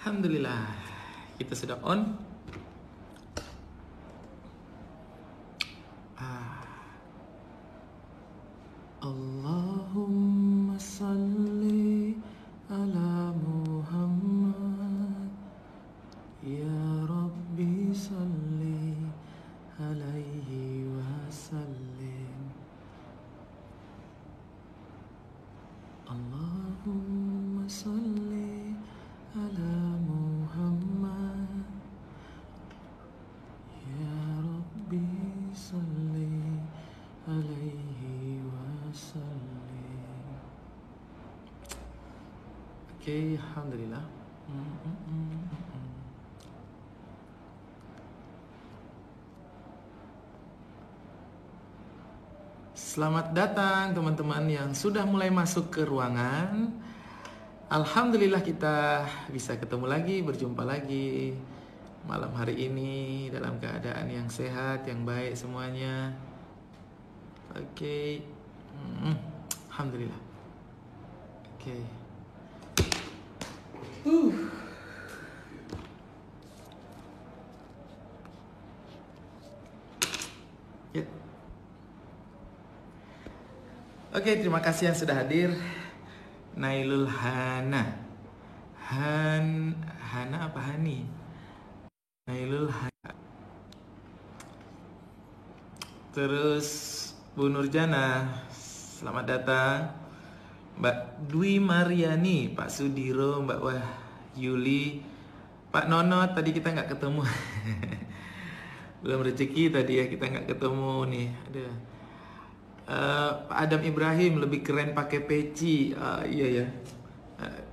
Alhamdulillah, kita sudah on. Allahumma salli ala Muhammad, ya Rabbi salli alaihi wasallim. Allahumma salli ala Muhammad, ya Rabbi salli alaihi wasallim. Oke, alhamdulillah. Selamat datang teman-teman yang sudah mulai masuk ke ruangan. Alhamdulillah kita bisa ketemu lagi, berjumpa lagi malam hari ini dalam keadaan yang sehat, yang baik semuanya. Oke. Alhamdulillah. Oke. Ya. Oke, terima kasih yang sudah hadir. Nailul Hana. Hana apa Hani? Nailul Hana. Terus Bu Nurjana, selamat datang. Mbak Dwi Mariani, Pak Sudiro, Mbak Yuli, Pak Nonot, tadi kita nggak ketemu. Belum rezeki tadi ya, kita nggak ketemu nih. Ada Pak Adam Ibrahim, lebih keren pakai peci. Iya ya,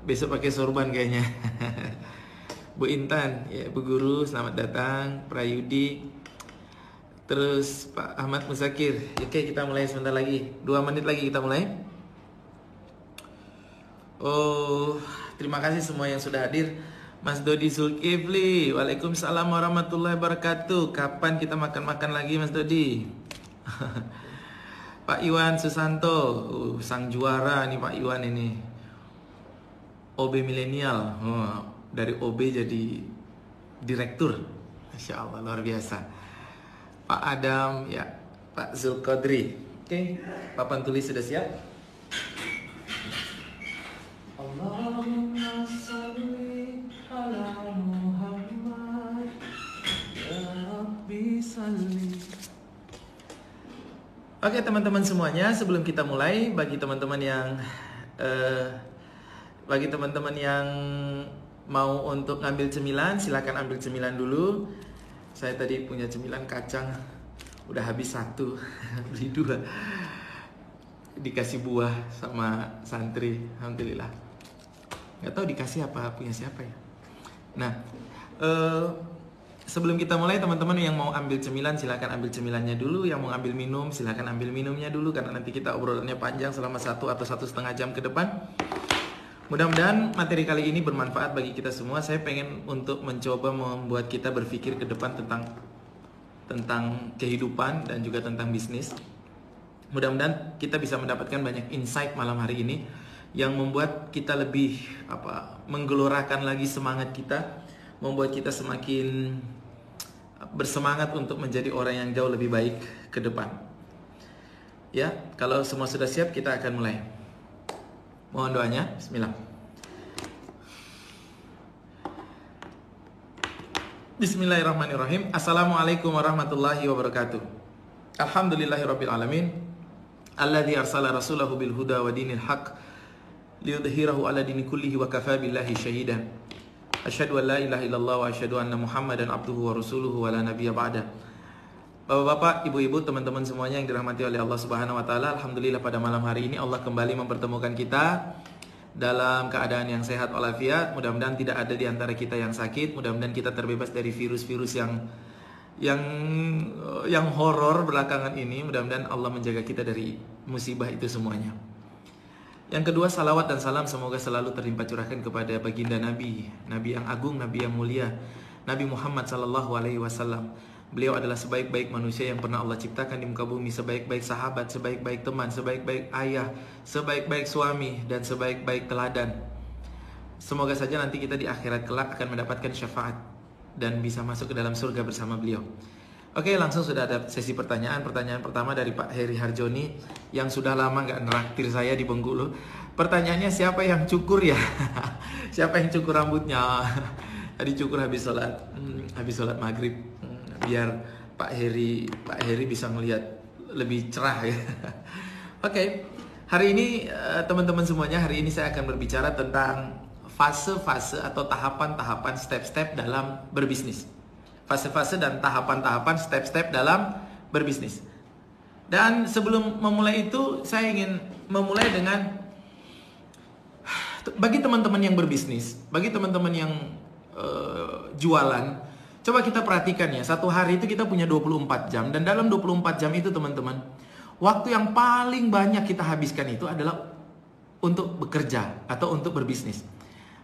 besok pakai sorban kayaknya. Bu Intan, ya Bu Guru, selamat datang. Prayudi, terus Pak Ahmad Musakir. Oke, kita mulai sebentar lagi, 2 menit lagi kita mulai. Oh, terima kasih semua yang sudah hadir. Mas Dodi Zulkifli, waalaikumsalam warahmatullahi wabarakatuh. Kapan kita makan-makan lagi Mas Dodi? Pak Iwan Susanto, sang juara nih Pak Iwan ini. OB milenial, dari OB jadi direktur. Masya Allah, luar biasa. Pak Adam, ya Pak Zulkodri. Oke, papan tulis sudah siap? Allahumma salli ala Muhammad, ya Rabbi salli. Oke teman-teman semuanya, sebelum kita mulai, bagi teman-teman yang mau untuk ngambil cemilan, silakan ambil cemilan dulu. Saya tadi punya cemilan kacang, udah habis 1, beli 2, dikasih buah sama santri, alhamdulillah. Nggak tahu dikasih apa, punya siapa ya. Nah, sebelum kita mulai, teman-teman yang mau ambil cemilan silakan ambil cemilannya dulu. Yang mau ambil minum silakan ambil minumnya dulu, karena nanti kita obrolannya panjang selama 1 atau 1,5 jam ke depan. Mudah-mudahan materi kali ini bermanfaat bagi kita semua. Saya pengen untuk mencoba membuat kita berpikir ke depan tentang kehidupan dan juga tentang bisnis. Mudah-mudahan kita bisa mendapatkan banyak insight malam hari ini yang membuat kita lebih menggelorakan lagi semangat kita, membuat kita semakin bersemangat untuk menjadi orang yang jauh lebih baik ke depan. Ya, kalau semua sudah siap, kita akan mulai. Mohon doanya. Bismillah. Bismillahirrahmanirrahim. Assalamualaikum warahmatullahi wabarakatuh. Alhamdulillahirabbil alamin. Alladzi arsala rasulahu bil huda wa dinil haq liyudhhirahu ala dini kullihi wa kafa billahi syahidan. Asyhadu an la ilaha illallah wa asyhadu anna Muhammadan abduhu wa rasuluhu wa la nabiyya ba'da. Bapak-bapak, ibu-ibu, teman-teman semuanya yang dirahmati oleh Allah Subhanahu wa taala, alhamdulillah pada malam hari ini Allah kembali mempertemukan kita dalam keadaan yang sehat walafiat. Mudah-mudahan tidak ada di antara kita yang sakit, mudah-mudahan kita terbebas dari virus-virus yang horor belakangan ini. Mudah-mudahan Allah menjaga kita dari musibah itu semuanya. Yang kedua, salawat dan salam semoga selalu terlimpah curahkan kepada baginda Nabi yang agung, Nabi yang mulia, Nabi Muhammad sallallahu alaihi wasallam. Beliau adalah sebaik-baik manusia yang pernah Allah ciptakan di muka bumi, sebaik-baik sahabat, sebaik-baik teman, sebaik-baik ayah, sebaik-baik suami, dan sebaik-baik teladan. Semoga saja nanti kita di akhirat kelak akan mendapatkan syafaat dan bisa masuk ke dalam surga bersama beliau. Oke, langsung sudah ada sesi pertanyaan. Pertanyaan pertama dari Pak Heri Harjoni yang sudah lama nggak neraktir saya di Bengkulu. Pertanyaannya, siapa yang cukur ya? Siapa yang cukur rambutnya? Tadi cukur habis sholat maghrib, biar Pak Heri bisa melihat lebih cerah ya. Oke, hari ini teman-teman semuanya, hari ini saya akan berbicara tentang fase-fase atau tahapan-tahapan step-step dalam berbisnis. Fase-fase dan tahapan-tahapan step-step dalam berbisnis. Dan sebelum memulai itu, saya ingin memulai dengan bagi teman-teman yang berbisnis, bagi teman-teman yang jualan, coba kita perhatikan ya, satu hari itu kita punya 24 jam. Dan dalam 24 jam itu teman-teman, waktu yang paling banyak kita habiskan itu adalah untuk bekerja atau untuk berbisnis.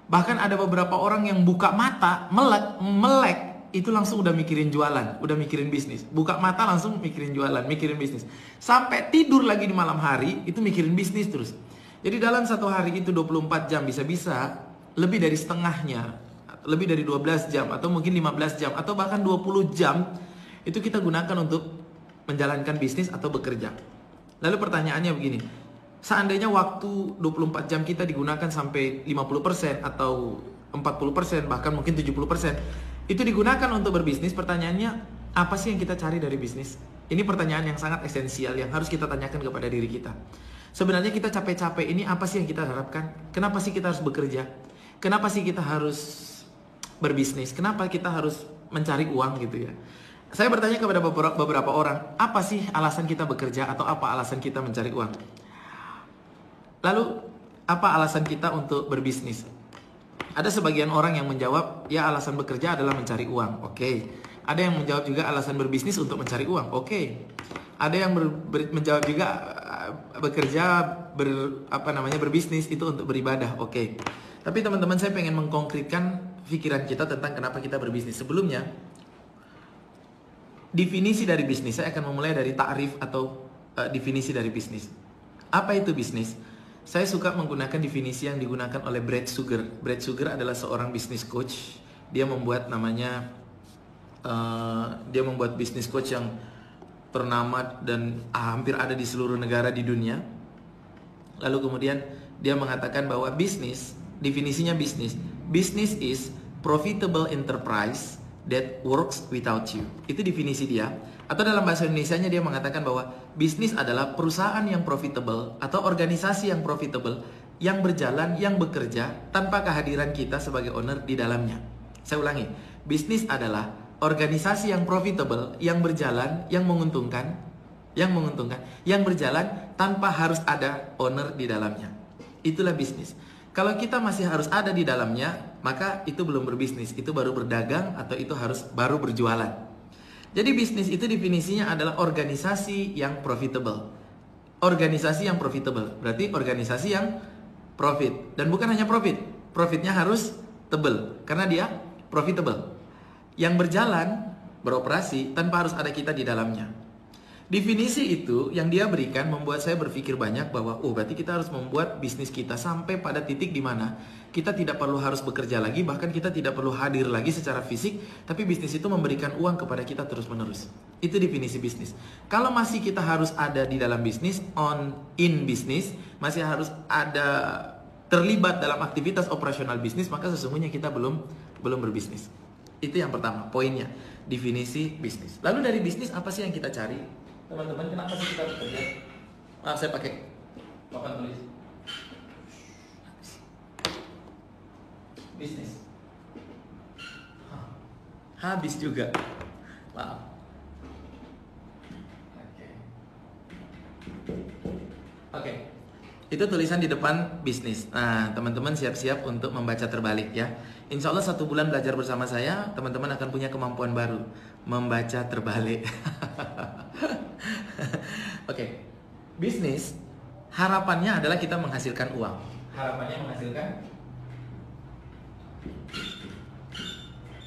Bahkan ada beberapa orang yang buka mata, melek, itu langsung udah mikirin jualan, udah mikirin bisnis. Buka mata langsung mikirin jualan, mikirin bisnis. Sampai tidur lagi di malam hari, itu mikirin bisnis terus. Jadi dalam satu hari itu 24 jam, bisa-bisa lebih dari setengahnya, lebih dari 12 jam, atau mungkin 15 jam, atau bahkan 20 jam, itu kita gunakan untuk menjalankan bisnis atau bekerja. Lalu pertanyaannya begini, seandainya waktu 24 jam kita digunakan sampai 50% atau 40%, bahkan mungkin 70%, itu digunakan untuk berbisnis, pertanyaannya, apa sih yang kita cari dari bisnis? Ini pertanyaan yang sangat esensial yang harus kita tanyakan kepada diri kita. Sebenarnya kita capek-capek ini apa sih yang kita harapkan? Kenapa sih kita harus bekerja? Kenapa sih kita harus berbisnis? Kenapa kita harus mencari uang gitu ya? Saya bertanya kepada beberapa orang, apa sih alasan kita bekerja atau apa alasan kita mencari uang? Lalu, apa alasan kita untuk berbisnis? Ada sebagian orang yang menjawab, ya alasan bekerja adalah mencari uang. Oke. Ada yang menjawab juga alasan berbisnis untuk mencari uang. Oke. Ada yang menjawab juga bekerja berbisnis itu untuk beribadah. Oke. Tapi teman-teman, saya pengen mengkonkretkan pikiran kita tentang kenapa kita berbisnis. Sebelumnya, definisi dari bisnis, saya akan memulai dari ta'rif atau definisi dari bisnis. Apa itu bisnis? Saya suka menggunakan definisi yang digunakan oleh Brad Sugar. Brad Sugar adalah seorang business coach. Dia membuat business coach yang ternama dan hampir ada di seluruh negara di dunia. Lalu kemudian dia mengatakan bahwa bisnis, definisinya bisnis is profitable enterprise that works without you. Itu definisi dia. Atau dalam bahasa Indonesianya dia mengatakan bahwa bisnis adalah perusahaan yang profitable atau organisasi yang profitable yang berjalan, yang bekerja tanpa kehadiran kita sebagai owner di dalamnya. Saya ulangi, bisnis adalah organisasi yang profitable, yang berjalan, yang menguntungkan, yang berjalan tanpa harus ada owner di dalamnya. Itulah bisnis. Kalau kita masih harus ada di dalamnya, maka itu belum berbisnis, itu baru berdagang atau itu harus baru berjualan. Jadi bisnis itu definisinya adalah organisasi yang profitable. Organisasi yang profitable, berarti organisasi yang profit. Dan bukan hanya profit, profitnya harus tebal, karena dia profitable. Yang berjalan, beroperasi, tanpa harus ada kita di dalamnya. Definisi itu yang dia berikan membuat saya berpikir banyak bahwa berarti kita harus membuat bisnis kita sampai pada titik di mana kita tidak perlu harus bekerja lagi, bahkan kita tidak perlu hadir lagi secara fisik, tapi bisnis itu memberikan uang kepada kita terus-menerus. Itu definisi bisnis. Kalau masih kita harus ada di dalam bisnis, in bisnis, masih harus ada terlibat dalam aktivitas operasional bisnis, maka sesungguhnya kita belum berbisnis. Itu yang pertama, poinnya, definisi bisnis. Lalu dari bisnis apa sih yang kita cari? Teman-teman, kenapa sih kita bekerja? Maaf, saya pakai papan tulis. Bisnis. Habis juga. Maaf. Oke. Itu tulisan di depan bisnis. Nah, teman-teman siap-siap untuk membaca terbalik ya. Insya Allah 1 bulan belajar bersama saya, teman-teman akan punya kemampuan baru, membaca terbalik. Oke. Bisnis harapannya adalah kita menghasilkan uang. Harapannya menghasilkan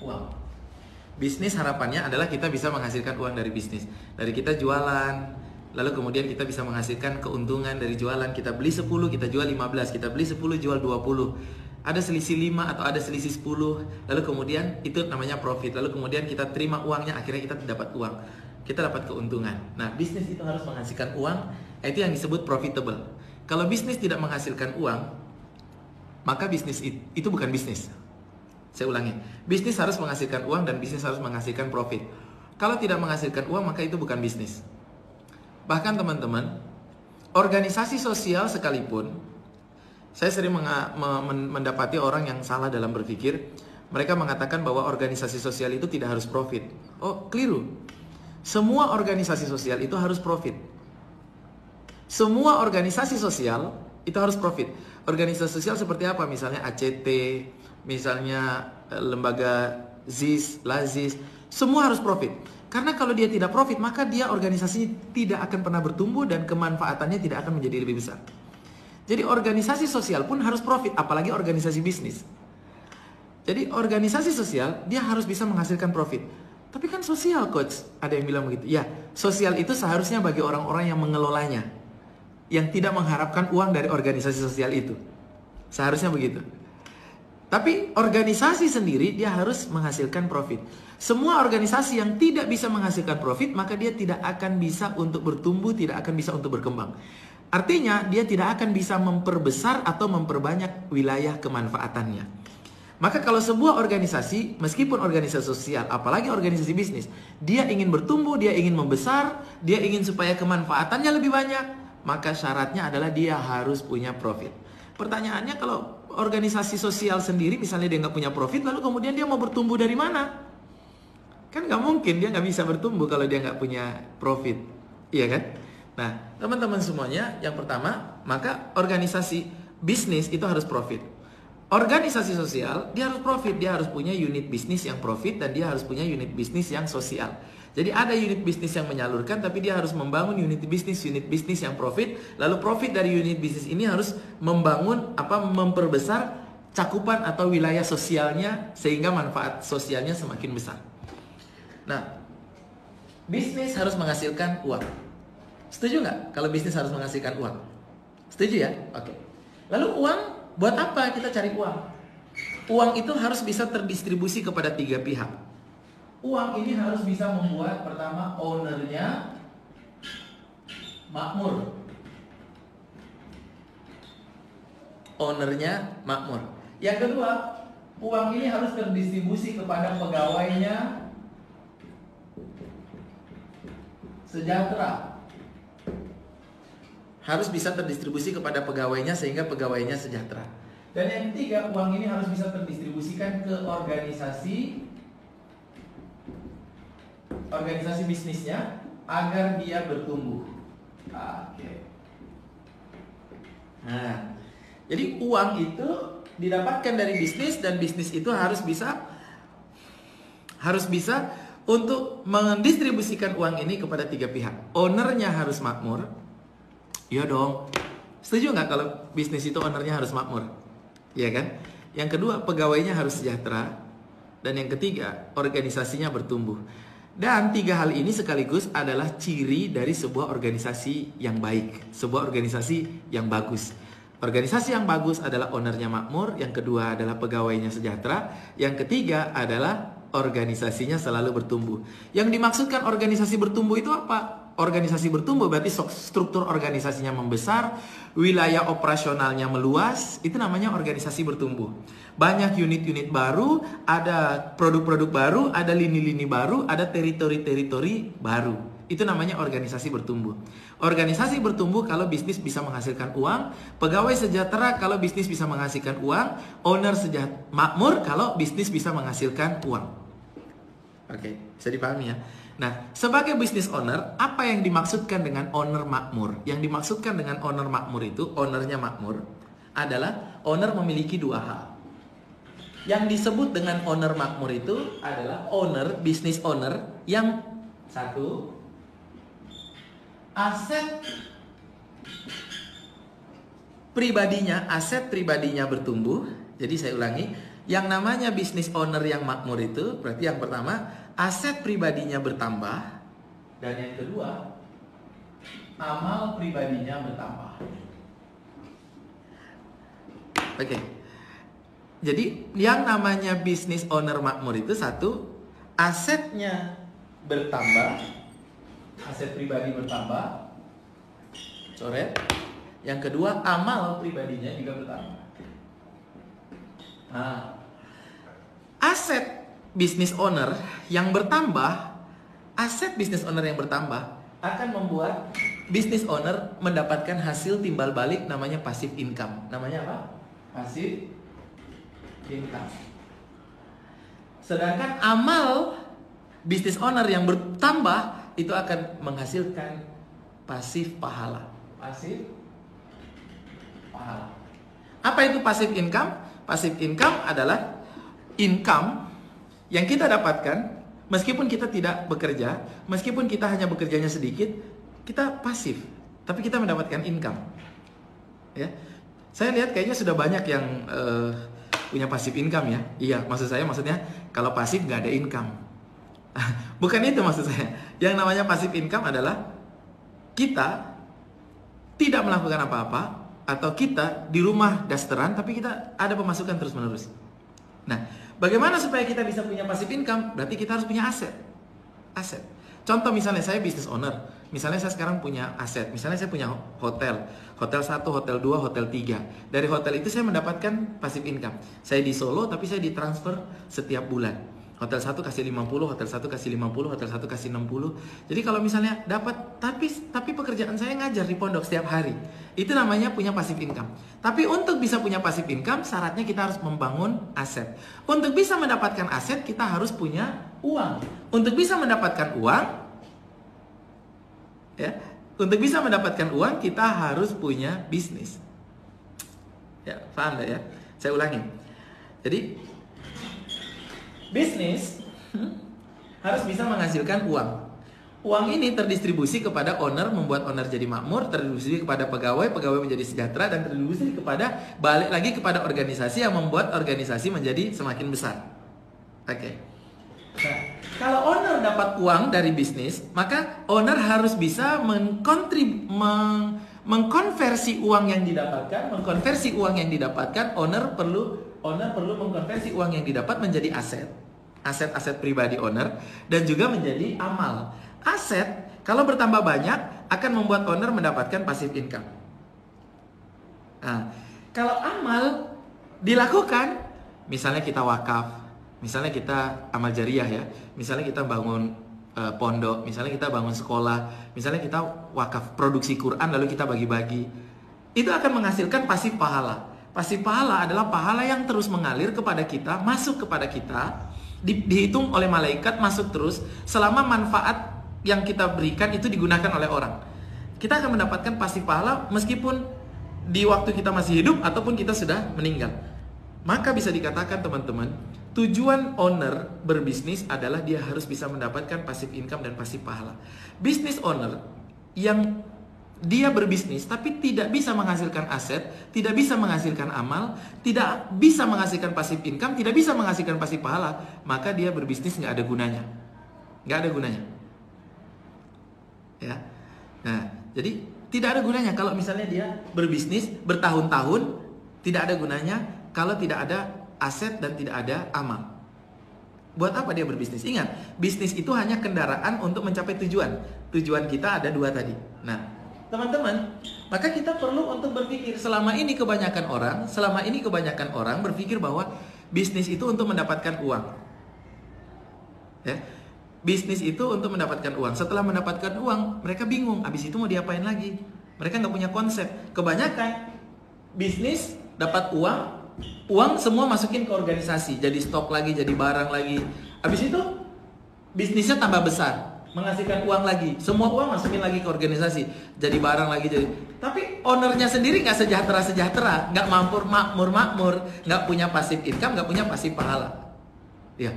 uang. Bisnis harapannya adalah kita bisa menghasilkan uang dari bisnis. Dari kita jualan, lalu kemudian kita bisa menghasilkan keuntungan dari jualan. Kita beli 10, kita jual 15, kita beli 10, jual 20. ada selisih 5 atau ada selisih 10, lalu kemudian itu namanya profit. Lalu kemudian kita terima uangnya, akhirnya kita dapat uang. Kita dapat keuntungan. Nah, bisnis itu harus menghasilkan uang, itu yang disebut profitable. Kalau bisnis tidak menghasilkan uang, maka bisnis itu bukan bisnis. Saya ulangi, bisnis harus menghasilkan uang dan bisnis harus menghasilkan profit. Kalau tidak menghasilkan uang, maka itu bukan bisnis. Bahkan teman-teman, organisasi sosial sekalipun, saya sering mendapati orang yang salah dalam berpikir. Mereka mengatakan bahwa organisasi sosial itu tidak harus profit. Oh, keliru. Semua organisasi sosial itu harus profit. Semua organisasi sosial itu harus profit. Organisasi sosial seperti apa? Misalnya ACT, misalnya lembaga ZIS, LAZIS, semua harus profit. Karena kalau dia tidak profit, maka dia organisasi tidak akan pernah bertumbuh dan kemanfaatannya tidak akan menjadi lebih besar. Jadi organisasi sosial pun harus profit, apalagi organisasi bisnis. Jadi organisasi sosial dia harus bisa menghasilkan profit. Tapi kan sosial, coach, ada yang bilang begitu. Ya, sosial itu seharusnya bagi orang-orang yang mengelolanya, yang tidak mengharapkan uang dari organisasi sosial itu. Seharusnya begitu. Tapi organisasi sendiri dia harus menghasilkan profit. Semua organisasi yang tidak bisa menghasilkan profit, maka dia tidak akan bisa untuk bertumbuh, tidak akan bisa untuk berkembang. Artinya dia tidak akan bisa memperbesar atau memperbanyak wilayah kemanfaatannya. Maka kalau sebuah organisasi, meskipun organisasi sosial, apalagi organisasi bisnis, dia ingin bertumbuh, dia ingin membesar, dia ingin supaya kemanfaatannya lebih banyak, maka syaratnya adalah dia harus punya profit. Pertanyaannya, kalau organisasi sosial sendiri misalnya dia nggak punya profit, lalu kemudian dia mau bertumbuh dari mana? Kan nggak mungkin, dia nggak bisa bertumbuh kalau dia nggak punya profit. Iya kan? Nah, teman-teman semuanya, yang pertama, maka organisasi bisnis itu harus profit. Organisasi sosial, dia harus profit, dia harus punya unit bisnis yang profit dan dia harus punya unit bisnis yang sosial. Jadi ada unit bisnis yang menyalurkan, tapi dia harus membangun unit bisnis yang profit. Lalu profit dari unit bisnis ini harus memperbesar cakupan atau wilayah sosialnya sehingga manfaat sosialnya semakin besar. Nah, bisnis harus menghasilkan uang. Setuju nggak kalau bisnis harus menghasilkan uang? Setuju ya? Oke. Lalu uang buat apa kita cari uang? Uang itu harus bisa terdistribusi kepada 3 pihak. Uang ini harus bisa membuat pertama ownernya makmur. Ownernya makmur. Yang kedua, uang ini harus terdistribusi kepada pegawainya sejahtera. Harus bisa terdistribusi kepada pegawainya sehingga pegawainya sejahtera. Dan yang ketiga, uang ini harus bisa terdistribusikan ke organisasi bisnisnya agar dia bertumbuh. Oke. Nah, jadi uang itu didapatkan dari bisnis dan bisnis itu harus bisa untuk mendistribusikan uang ini kepada 3 pihak. Ownernya harus makmur. Iya dong. Setuju nggak kalau bisnis itu ownernya harus makmur? Iya kan? Yang kedua, pegawainya harus sejahtera. Dan yang ketiga, organisasinya bertumbuh. Dan 3 hal ini sekaligus adalah ciri dari sebuah organisasi yang baik, sebuah organisasi yang bagus. Organisasi yang bagus adalah ownernya makmur, yang kedua adalah pegawainya sejahtera, yang ketiga adalah organisasinya selalu bertumbuh. Yang dimaksudkan organisasi bertumbuh itu apa? Organisasi bertumbuh berarti struktur organisasinya membesar, wilayah operasionalnya meluas, itu namanya organisasi bertumbuh. Banyak unit-unit baru, ada produk-produk baru, ada lini-lini baru, ada teritori-teritori baru. Itu namanya organisasi bertumbuh. Organisasi bertumbuh kalau bisnis bisa menghasilkan uang, pegawai sejahtera kalau bisnis bisa menghasilkan uang, owner makmur kalau bisnis bisa menghasilkan uang. Oke, bisa dipahami ya? Nah, sebagai business owner, apa yang dimaksudkan dengan owner makmur? Yang dimaksudkan dengan owner makmur itu, ownernya makmur, adalah owner memiliki 2 hal. Yang disebut dengan owner makmur itu adalah business owner yang satu, aset pribadinya bertumbuh. Jadi saya ulangi, yang namanya business owner yang makmur itu berarti yang pertama, aset pribadinya bertambah, dan yang kedua, amal pribadinya bertambah. Oke. Jadi yang namanya business owner makmur itu satu, asetnya bertambah, aset pribadi bertambah, coret. Yang kedua, amal pribadinya juga bertambah. Nah, aset business owner yang bertambah, aset business owner yang bertambah akan membuat business owner mendapatkan hasil timbal balik namanya passive income. Namanya apa? Passive income. Sedangkan amal business owner yang bertambah itu akan menghasilkan pasif pahala. Pasif pahala. Apa itu passive income? Passive income adalah income yang kita dapatkan meskipun kita tidak bekerja, meskipun kita hanya bekerjanya sedikit, kita pasif, tapi kita mendapatkan income. Ya, saya lihat kayaknya sudah banyak yang punya pasif income ya. Iya, maksudnya kalau pasif nggak ada income. Bukan itu maksud saya. Yang namanya pasif income adalah kita tidak melakukan apa-apa, atau kita di rumah dasteran tapi kita ada pemasukan terus-menerus. Nah, bagaimana supaya kita bisa punya passive income? Berarti kita harus punya aset. Aset. Contoh misalnya saya business owner. Misalnya saya sekarang punya aset. Misalnya saya punya hotel. Hotel 1, hotel 2, hotel 3. Dari hotel itu saya mendapatkan passive income. Saya di Solo tapi saya ditransfer setiap bulan. Hotel 1 kasih 50, hotel 1 kasih 50, hotel 1 kasih 60. Jadi kalau misalnya dapat, tapi pekerjaan saya ngajar di pondok setiap hari. Itu namanya punya passive income. Tapi untuk bisa punya passive income, syaratnya kita harus membangun aset. Untuk bisa mendapatkan aset, kita harus punya uang. Untuk bisa mendapatkan uang, ya, untuk bisa mendapatkan uang, kita harus punya bisnis. Ya, paham gak ya? Saya ulangi. Jadi bisnis harus bisa menghasilkan uang. Uang ini terdistribusi kepada owner, membuat owner jadi makmur, terdistribusi kepada pegawai, pegawai menjadi sejahtera, dan terdistribusi kepada, balik lagi kepada organisasi yang membuat organisasi menjadi semakin besar. Oke. Nah, kalau owner dapat uang dari bisnis, maka owner harus bisa mengkonversi uang yang didapatkan, owner perlu mengkonversi uang yang didapat menjadi aset pribadi owner, dan juga menjadi amal. Aset kalau bertambah banyak akan membuat owner mendapatkan passive income. Nah, kalau amal dilakukan, misalnya kita wakaf, misalnya kita amal jariah ya, misalnya kita bangun pondok, misalnya kita bangun sekolah, misalnya kita wakaf produksi Quran lalu kita bagi-bagi, itu akan menghasilkan pasif pahala. Pasif pahala adalah pahala yang terus mengalir kepada kita, masuk kepada kita, dihitung oleh malaikat, masuk terus selama manfaat yang kita berikan itu digunakan oleh orang. Kita akan mendapatkan pasif pahala meskipun di waktu kita masih hidup ataupun kita sudah meninggal. Maka bisa dikatakan teman-teman, tujuan owner berbisnis adalah dia harus bisa mendapatkan passive income dan passive pahala. Business owner yang dia berbisnis tapi tidak bisa menghasilkan aset, tidak bisa menghasilkan amal, tidak bisa menghasilkan passive income, tidak bisa menghasilkan passive pahala, maka dia berbisnis nggak ada gunanya. Nggak ada gunanya. Ya. Nah, jadi tidak ada gunanya kalau misalnya dia berbisnis bertahun-tahun, tidak ada gunanya kalau tidak ada aset dan tidak ada amal. Buat apa dia berbisnis? Ingat, bisnis itu hanya kendaraan untuk mencapai tujuan. Tujuan kita ada dua tadi. Nah, teman-teman, maka kita perlu untuk berpikir, selama ini kebanyakan orang berpikir bahwa bisnis itu untuk mendapatkan uang. Ya. Bisnis itu untuk mendapatkan uang. Setelah mendapatkan uang, mereka bingung, habis itu mau diapain lagi? Mereka nggak punya konsep. Kebanyakan bisnis dapat uang semua masukin ke organisasi, jadi stok lagi, jadi barang lagi. Habis itu bisnisnya tambah besar, menghasilkan uang lagi, semua uang masukin lagi ke organisasi, jadi barang lagi, jadi. Tapi ownernya sendiri nggak sejahtera, nggak makmur, nggak punya pasif income, nggak punya pasif pahala. Ya,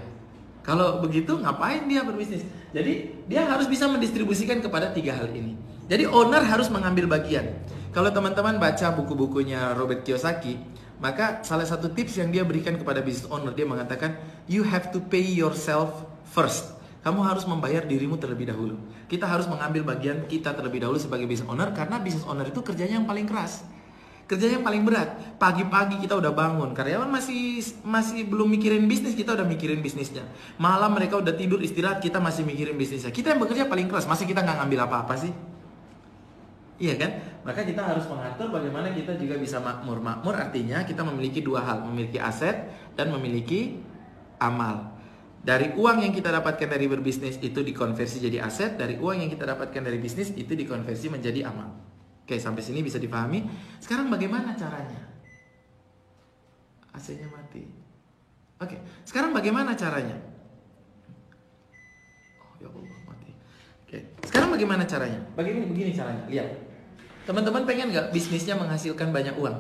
kalau begitu ngapain dia berbisnis? Jadi dia harus bisa mendistribusikan kepada tiga hal ini. Jadi owner harus mengambil bagian. Kalau teman-teman baca buku-bukunya Robert Kiyosaki, maka salah satu tips yang dia berikan kepada business owner, dia mengatakan, you have to pay yourself first. Kamu harus membayar dirimu terlebih dahulu. Kita harus mengambil bagian kita terlebih dahulu sebagai business owner, karena business owner itu kerjanya yang paling keras. Kerjanya paling berat. Pagi-pagi kita udah bangun, karyawan masih belum mikirin bisnis, kita udah mikirin bisnisnya. Malam mereka udah tidur istirahat, kita masih mikirin bisnisnya. Kita yang bekerja paling keras, masa kita nggak ngambil apa-apa sih? Iya kan? Maka kita harus mengatur bagaimana kita juga bisa makmur. Makmur artinya kita memiliki dua hal, memiliki aset dan memiliki amal. Dari uang yang kita dapatkan dari berbisnis itu dikonversi jadi aset, dari uang yang kita dapatkan dari bisnis itu dikonversi menjadi amal. Oke, sampai sini bisa dipahami. Sekarang bagaimana caranya? AC-nya mati. Oke, sekarang bagaimana caranya? Oh ya Allah, mati. Oke, sekarang bagaimana caranya? Begini caranya, lihat. Teman-teman pengen nggak bisnisnya menghasilkan banyak uang?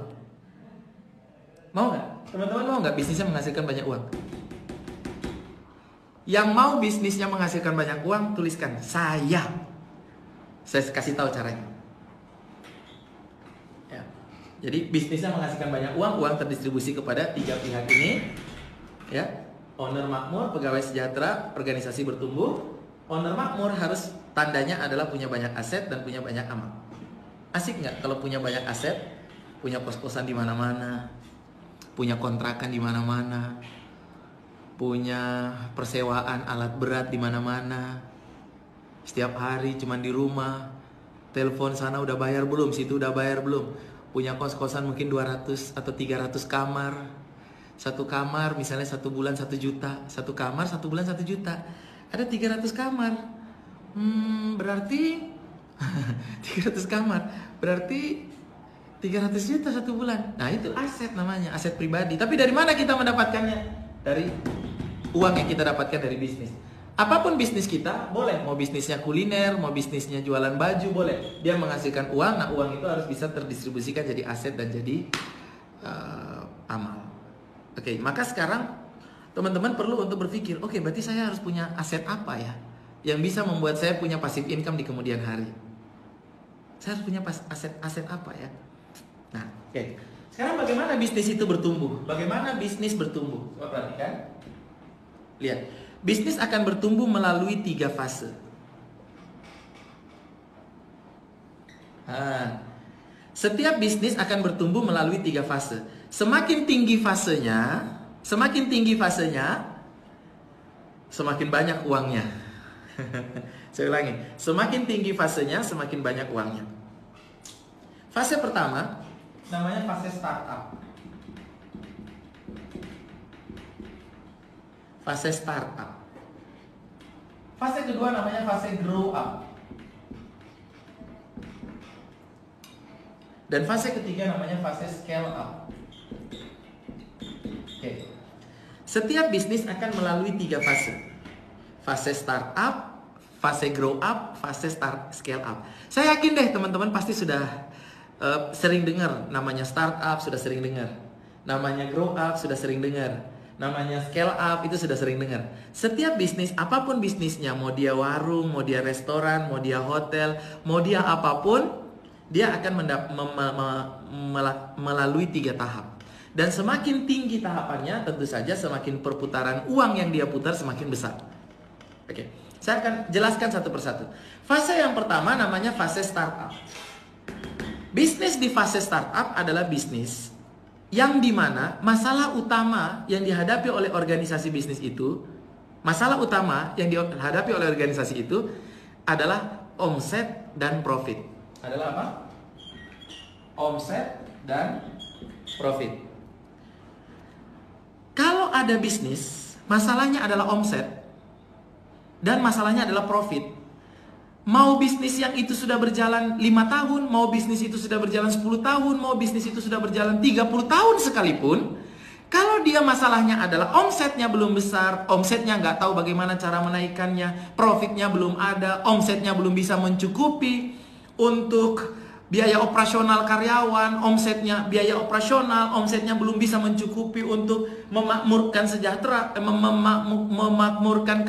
Mau nggak? Teman-teman mau nggak bisnisnya menghasilkan banyak uang? Yang mau bisnisnya menghasilkan banyak uang, tuliskan saya. Saya kasih tahu caranya. Ya. Jadi bisnisnya menghasilkan banyak uang, uang terdistribusi kepada tiga pihak ini. Ya, owner makmur, pegawai sejahtera, organisasi bertumbuh. Owner makmur harus tandanya adalah punya banyak aset dan punya banyak amal. Asik nggak kalau punya banyak aset, punya kos-kosan di mana-mana, punya kontrakan di mana-mana, punya persewaan alat berat di mana-mana, setiap hari cuman di rumah, telepon sana udah bayar belum, situ udah bayar belum, punya kos-kosan mungkin 200 atau 300 kamar, satu kamar misalnya 1 bulan 1 juta, satu kamar 1 bulan 1 juta, ada 300 kamar, berarti 300 kamar, berarti 300 juta 1 bulan. Nah itu aset namanya, aset pribadi. Tapi dari mana kita mendapatkannya? Dari uang yang kita dapatkan dari bisnis. Apapun bisnis kita, boleh. Mau bisnisnya kuliner, mau bisnisnya jualan baju, boleh. Dia menghasilkan uang, nah uang itu harus bisa terdistribusikan jadi aset dan jadi amal. Oke, maka sekarang teman-teman perlu untuk berpikir, oke, berarti saya harus punya aset apa ya yang bisa membuat saya punya passive income di kemudian hari. Saya harus punya aset apa ya? Nah, oke. Sekarang bagaimana bisnis itu bertumbuh? Bagaimana bisnis bertumbuh? Coba perhatikan. Lihat, bisnis akan bertumbuh melalui 3 fase. Setiap bisnis akan bertumbuh melalui 3 fase. Semakin tinggi fasenya, semakin banyak uangnya. Saya ulangi, semakin tinggi fasenya, semakin banyak uangnya. Fase pertama namanya fase startup. Fase startup. Fase kedua namanya fase grow up. Dan fase ketiga namanya fase scale up. Oke. Setiap bisnis akan melalui 3 fase. Fase startup, fase grow up, fase scale up. Saya yakin deh teman-teman pasti sudah sering dengar namanya startup, sudah sering dengar. Namanya grow up, sudah sering dengar. Namanya scale up, itu sudah sering dengar. Setiap bisnis, apapun bisnisnya, mau dia warung, mau dia restoran, mau dia hotel, mau dia apapun, dia akan melalui 3 tahap. Dan semakin tinggi tahapannya, tentu saja semakin perputaran uang yang dia putar semakin besar. Oke, saya akan jelaskan satu persatu. Fase yang pertama namanya fase startup. Bisnis di fase startup adalah bisnis yang dimana masalah utama yang dihadapi oleh organisasi bisnis itu, adalah omset dan profit. Adalah apa? Omset dan profit. Kalau ada bisnis, masalahnya adalah omset dan masalahnya adalah profit. Mau bisnis yang itu sudah berjalan 5 tahun, mau bisnis itu sudah berjalan 10 tahun, mau bisnis itu sudah berjalan 30 tahun sekalipun, kalau dia masalahnya adalah omsetnya belum besar, omsetnya nggak tahu bagaimana cara menaikkannya, profitnya belum ada, omsetnya belum bisa mencukupi untuk biaya operasional karyawan, biaya operasional, omsetnya belum bisa mencukupi untuk memakmurkan sejahtera, memakmurkan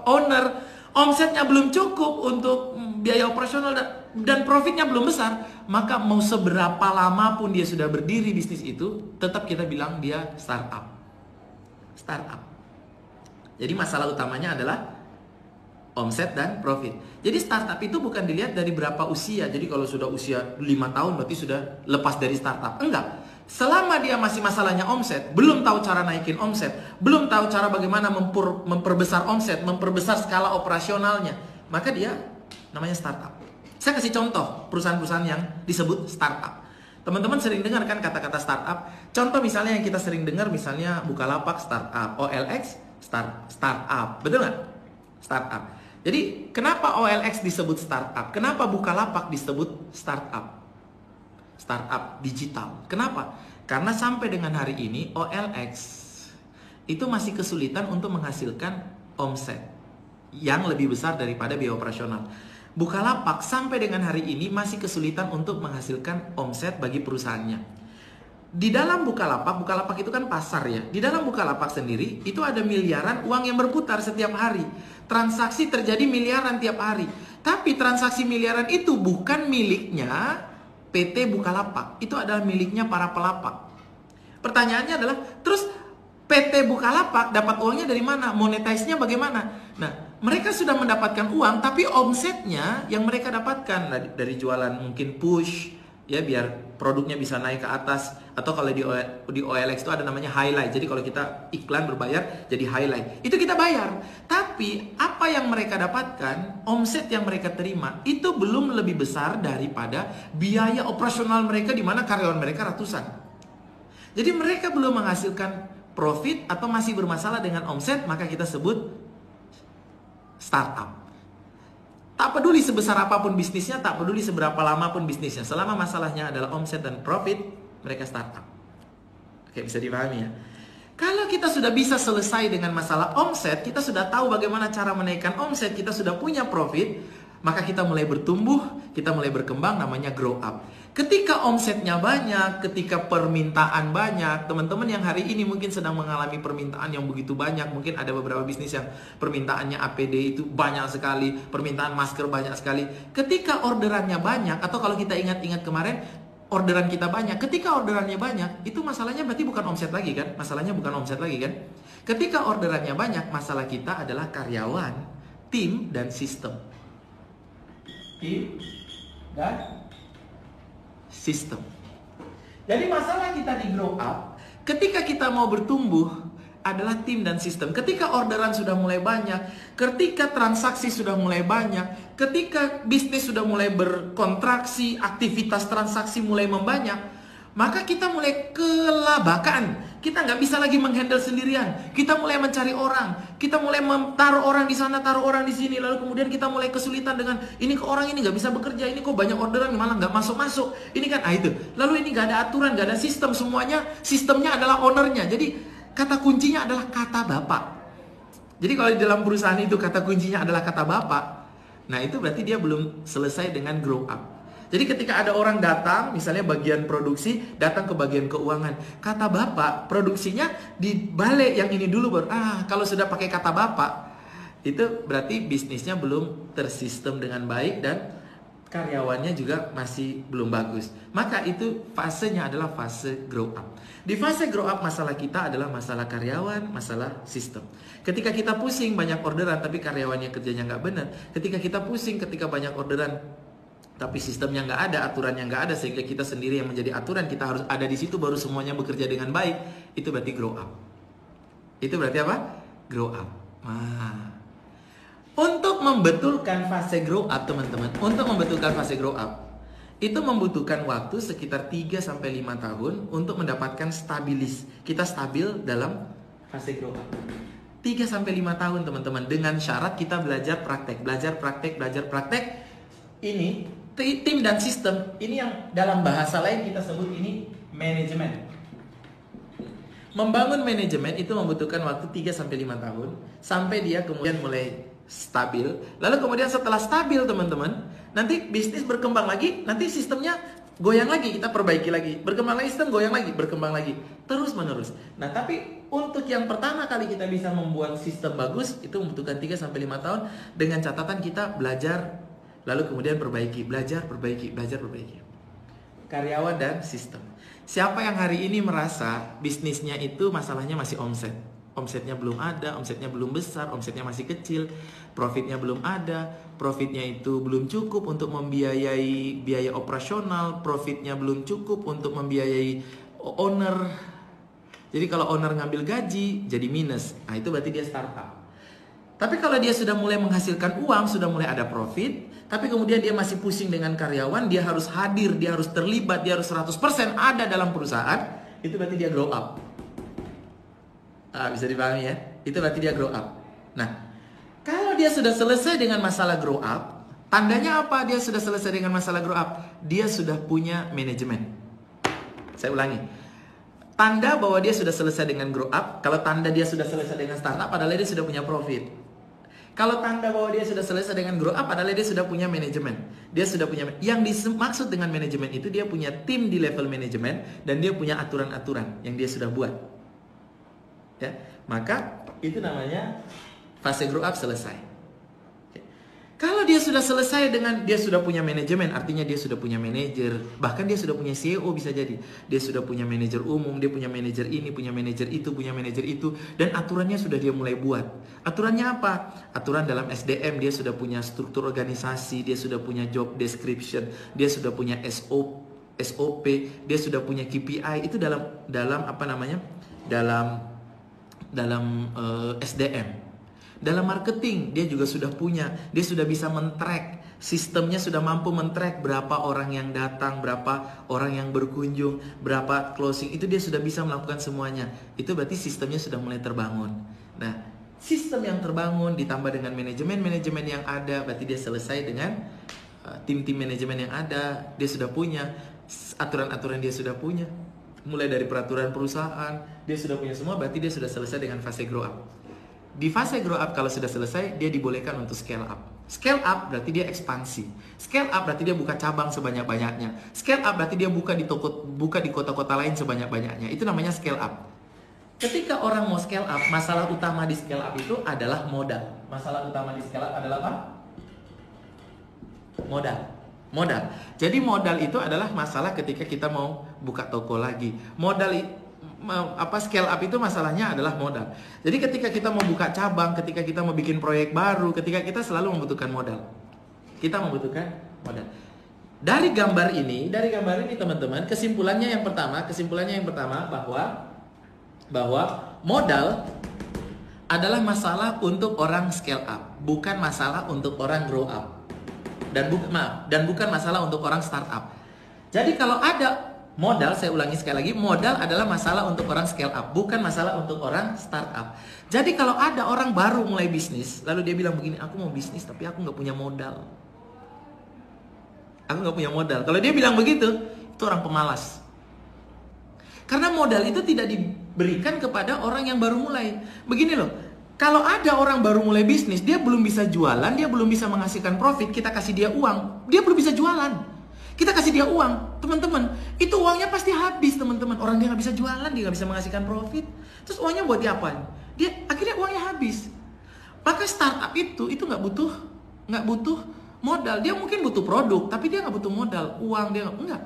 owner, omsetnya belum cukup untuk biaya operasional dan profitnya belum besar, maka mau seberapa lama pun dia sudah berdiri bisnis itu, tetap kita bilang dia startup. Startup. Jadi masalah utamanya adalah omset dan profit. Jadi startup itu bukan dilihat dari berapa usia. Jadi kalau sudah usia 5 tahun berarti sudah lepas dari startup. Enggak. Selama dia masih masalahnya omset, belum tahu cara naikin omset, belum tahu cara bagaimana memperbesar omset, memperbesar skala operasionalnya, maka dia namanya startup. Saya kasih contoh perusahaan-perusahaan yang disebut startup. Teman-teman sering dengar kan kata-kata startup. Contoh misalnya yang kita sering dengar misalnya Bukalapak startup, OLX startup. Betul nggak? Startup. Jadi kenapa OLX disebut startup? Kenapa Bukalapak disebut startup? Startup digital. Kenapa? Karena sampai dengan hari ini OLX itu masih kesulitan untuk menghasilkan omset yang lebih besar daripada biaya operasional. Bukalapak sampai dengan hari ini masih kesulitan untuk menghasilkan omset bagi perusahaannya. Di dalam Bukalapak itu kan pasar ya. Di dalam Bukalapak sendiri itu ada miliaran uang yang berputar setiap hari. Transaksi terjadi miliaran tiap hari. Tapi transaksi miliaran itu bukan miliknya PT Bukalapak, itu adalah miliknya para pelapak. Pertanyaannya adalah, terus PT Bukalapak dapat uangnya dari mana? Monetize-nya bagaimana? Nah, mereka sudah mendapatkan uang, tapi omsetnya yang mereka dapatkan dari jualan mungkin push, ya biar produknya bisa naik ke atas. Atau kalau di OLX itu ada namanya highlight. Jadi kalau kita iklan berbayar jadi highlight. Itu kita bayar. Tapi apa yang mereka dapatkan, omset yang mereka terima itu belum lebih besar daripada biaya operasional mereka di mana karyawan mereka ratusan. Jadi mereka belum menghasilkan profit atau masih bermasalah dengan omset, maka kita sebut startup. Tak peduli sebesar apapun bisnisnya, tak peduli seberapa lama pun bisnisnya, selama masalahnya adalah omset dan profit, mereka startup. Oke, bisa dipahami ya. Kalau kita sudah bisa selesai dengan masalah omset, kita sudah tahu bagaimana cara menaikkan omset, kita sudah punya profit, maka kita mulai bertumbuh, kita mulai berkembang, namanya grow up. Ketika omsetnya banyak, ketika permintaan banyak, teman-teman yang hari ini mungkin sedang mengalami permintaan yang begitu banyak, mungkin ada beberapa bisnis yang permintaannya APD itu banyak sekali, permintaan masker banyak sekali. Ketika orderannya banyak, atau kalau kita ingat-ingat kemarin, orderan kita banyak, ketika orderannya banyak, itu masalahnya berarti bukan omset lagi kan? Masalahnya bukan omset lagi kan? Ketika orderannya banyak, masalah kita adalah karyawan, tim, dan sistem. Tim dan sistem. Jadi masalah kita di grow up, ketika kita mau bertumbuh, adalah tim dan sistem. Ketika orderan sudah mulai banyak, ketika transaksi sudah mulai banyak, ketika bisnis sudah mulai berkontraksi, aktivitas transaksi mulai membanyak, maka kita mulai kelabakan. Kita nggak bisa lagi menghandle sendirian. Kita mulai mencari orang. Kita mulai taruh orang di sana, taruh orang di sini. Lalu kemudian kita mulai kesulitan dengan ini kok orang ini nggak bisa bekerja. Ini kok banyak orderan malah nggak masuk-masuk. Ini kan itu. Lalu ini nggak ada aturan, nggak ada sistem. Semuanya sistemnya adalah ownernya. Jadi kata kuncinya adalah kata bapak. Jadi kalau di dalam perusahaan itu kata kuncinya adalah kata bapak, nah itu berarti dia belum selesai dengan grow up. Jadi ketika ada orang datang, misalnya bagian produksi, datang ke bagian keuangan, kata bapak, produksinya dibalik yang ini dulu baru. Kalau sudah pakai kata bapak, itu berarti bisnisnya belum tersistem dengan baik dan karyawannya juga masih belum bagus. Maka itu fasenya adalah fase grow up. Di fase grow up masalah kita adalah masalah karyawan, masalah sistem. Ketika kita pusing banyak orderan tapi karyawannya kerjanya nggak benar. Ketika kita pusing ketika banyak orderan tapi sistemnya nggak ada, aturannya nggak ada, sehingga kita sendiri yang menjadi aturan, kita harus ada di situ baru semuanya bekerja dengan baik. Itu berarti grow up. Itu berarti apa? Grow up. Untuk membetulkan fase grow up, teman-teman, untuk membetulkan fase grow up, itu membutuhkan waktu sekitar 3-5 tahun untuk mendapatkan stabilis. Kita stabil dalam fase grow up. 3-5 tahun, teman-teman, dengan syarat kita belajar praktek. Ini tim dan sistem, ini yang dalam bahasa lain kita sebut ini manajemen. Membangun manajemen itu membutuhkan waktu 3-5 tahun sampai dia kemudian mulai stabil. Lalu kemudian setelah stabil, teman-teman, nanti bisnis berkembang lagi, nanti sistemnya goyang lagi, kita perbaiki lagi, berkembang lagi sistem, goyang lagi, berkembang lagi, terus menerus. Nah, tapi untuk yang pertama kali kita bisa membuat sistem bagus itu membutuhkan 3-5 tahun dengan catatan kita belajar, lalu kemudian perbaiki, belajar, perbaiki. Karyawan dan sistem. Siapa yang hari ini merasa bisnisnya itu masalahnya masih omset? omsetnya belum ada, omsetnya belum besar, omsetnya masih kecil, profitnya belum ada, profitnya itu belum cukup untuk membiayai biaya operasional, profitnya belum cukup untuk membiayai owner. Jadi kalau owner ngambil gaji, jadi minus. Nah, itu berarti dia startup. Tapi kalau dia sudah mulai menghasilkan uang, sudah mulai ada profit, tapi kemudian dia masih pusing dengan karyawan, dia harus hadir, dia harus terlibat, dia harus 100% ada dalam perusahaan, itu berarti dia grow up. Bisa dipahami ya? Itu berarti dia grow up. Nah, kalau dia sudah selesai dengan masalah grow up, tandanya apa dia sudah selesai dengan masalah grow up? Dia sudah punya manajemen. Saya ulangi. Tanda bahwa dia sudah selesai dengan grow up, kalau tanda dia sudah selesai dengan startup adalah dia sudah punya profit. Kalau tanda bahwa dia sudah selesai dengan grow up adalah dia sudah punya manajemen. Dia sudah punya, yang dimaksud dengan manajemen itu dia punya tim di level manajemen dan dia punya aturan-aturan yang dia sudah buat. Ya, maka itu namanya fase grow up selesai. Kalau dia sudah selesai dengan dia sudah punya manajemen, artinya dia sudah punya manajer, bahkan dia sudah punya CEO bisa jadi. Dia sudah punya manajer umum, dia punya manajer ini, punya manajer itu, dan aturannya sudah dia mulai buat. Aturannya apa? Aturan dalam SDM, dia sudah punya struktur organisasi, dia sudah punya job description, dia sudah punya SOP, dia sudah punya KPI, itu dalam apa namanya? Dalam SDM. Dalam marketing, dia juga sudah punya, dia sudah bisa men-track, sistemnya sudah mampu men-track berapa orang yang datang, berapa orang yang berkunjung, berapa closing, itu dia sudah bisa melakukan semuanya. Itu berarti sistemnya sudah mulai terbangun. Nah, sistem yang terbangun ditambah dengan manajemen yang ada, berarti dia selesai dengan tim-tim manajemen yang ada, dia sudah punya, aturan-aturan dia sudah punya, mulai dari peraturan perusahaan, dia sudah punya semua, berarti dia sudah selesai dengan fase grow up. Di fase grow up kalau sudah selesai, dia dibolehkan untuk scale up. Scale up berarti dia ekspansi. Scale up berarti dia buka cabang sebanyak-banyaknya. Scale up berarti dia buka di kota-kota lain sebanyak-banyaknya. Itu namanya scale up. Ketika orang mau scale up, masalah utama di scale up itu adalah modal. Masalah utama di scale up adalah apa? Modal. Jadi modal itu adalah masalah ketika kita mau buka toko lagi. Scale up itu masalahnya adalah modal. Jadi ketika kita mau buka cabang, ketika kita mau bikin proyek baru, ketika kita selalu membutuhkan modal. Kita membutuhkan modal. Dari gambar ini teman-teman, kesimpulannya yang pertama bahwa modal adalah masalah untuk orang scale up, bukan masalah untuk orang grow up. Dan bukan masalah untuk orang startup. Jadi kalau ada modal, saya ulangi sekali lagi, modal adalah masalah untuk orang scale up, bukan masalah untuk orang startup. Jadi kalau ada orang baru mulai bisnis, lalu dia bilang begini, aku mau bisnis tapi aku nggak punya modal. Kalau dia bilang begitu, itu orang pemalas. Karena modal itu tidak diberikan kepada orang yang baru mulai. Begini loh, kalau ada orang baru mulai bisnis, dia belum bisa jualan, dia belum bisa menghasilkan profit, kita kasih dia uang, dia belum bisa jualan. Kita kasih dia uang, teman-teman, itu uangnya pasti habis, teman-teman. Orang dia nggak bisa jualan, dia nggak bisa menghasilkan profit. Terus uangnya buat dia apa? Akhirnya uangnya habis. Maka startup itu nggak butuh modal. Dia mungkin butuh produk, tapi dia nggak butuh modal. Uang dia nggak.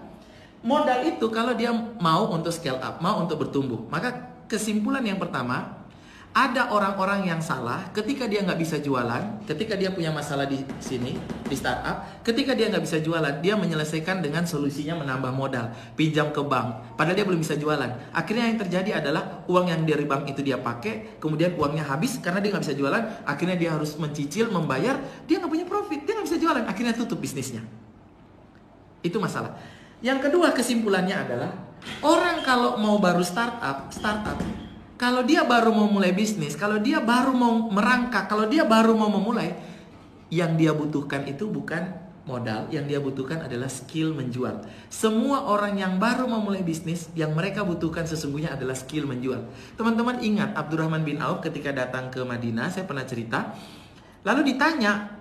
Modal itu kalau dia mau untuk scale up, mau untuk bertumbuh. Maka kesimpulan yang pertama, ada orang-orang yang salah ketika dia nggak bisa jualan, ketika dia punya masalah di sini, di startup, ketika dia nggak bisa jualan, dia menyelesaikan dengan solusinya menambah modal, pinjam ke bank, padahal dia belum bisa jualan. Akhirnya yang terjadi adalah uang yang dari bank itu dia pakai, kemudian uangnya habis karena dia nggak bisa jualan, akhirnya dia harus mencicil, membayar, dia nggak punya profit, dia nggak bisa jualan, akhirnya tutup bisnisnya. Itu masalah. Yang kedua kesimpulannya adalah, orang kalau mau baru startup, kalau dia baru mau mulai bisnis, kalau dia baru mau merangkak, kalau dia baru mau memulai, yang dia butuhkan itu bukan modal, yang dia butuhkan adalah skill menjual. Semua orang yang baru mau mulai bisnis, yang mereka butuhkan sesungguhnya adalah skill menjual. Teman-teman ingat Abdurrahman bin Auf ketika datang ke Madinah, saya pernah cerita, lalu ditanya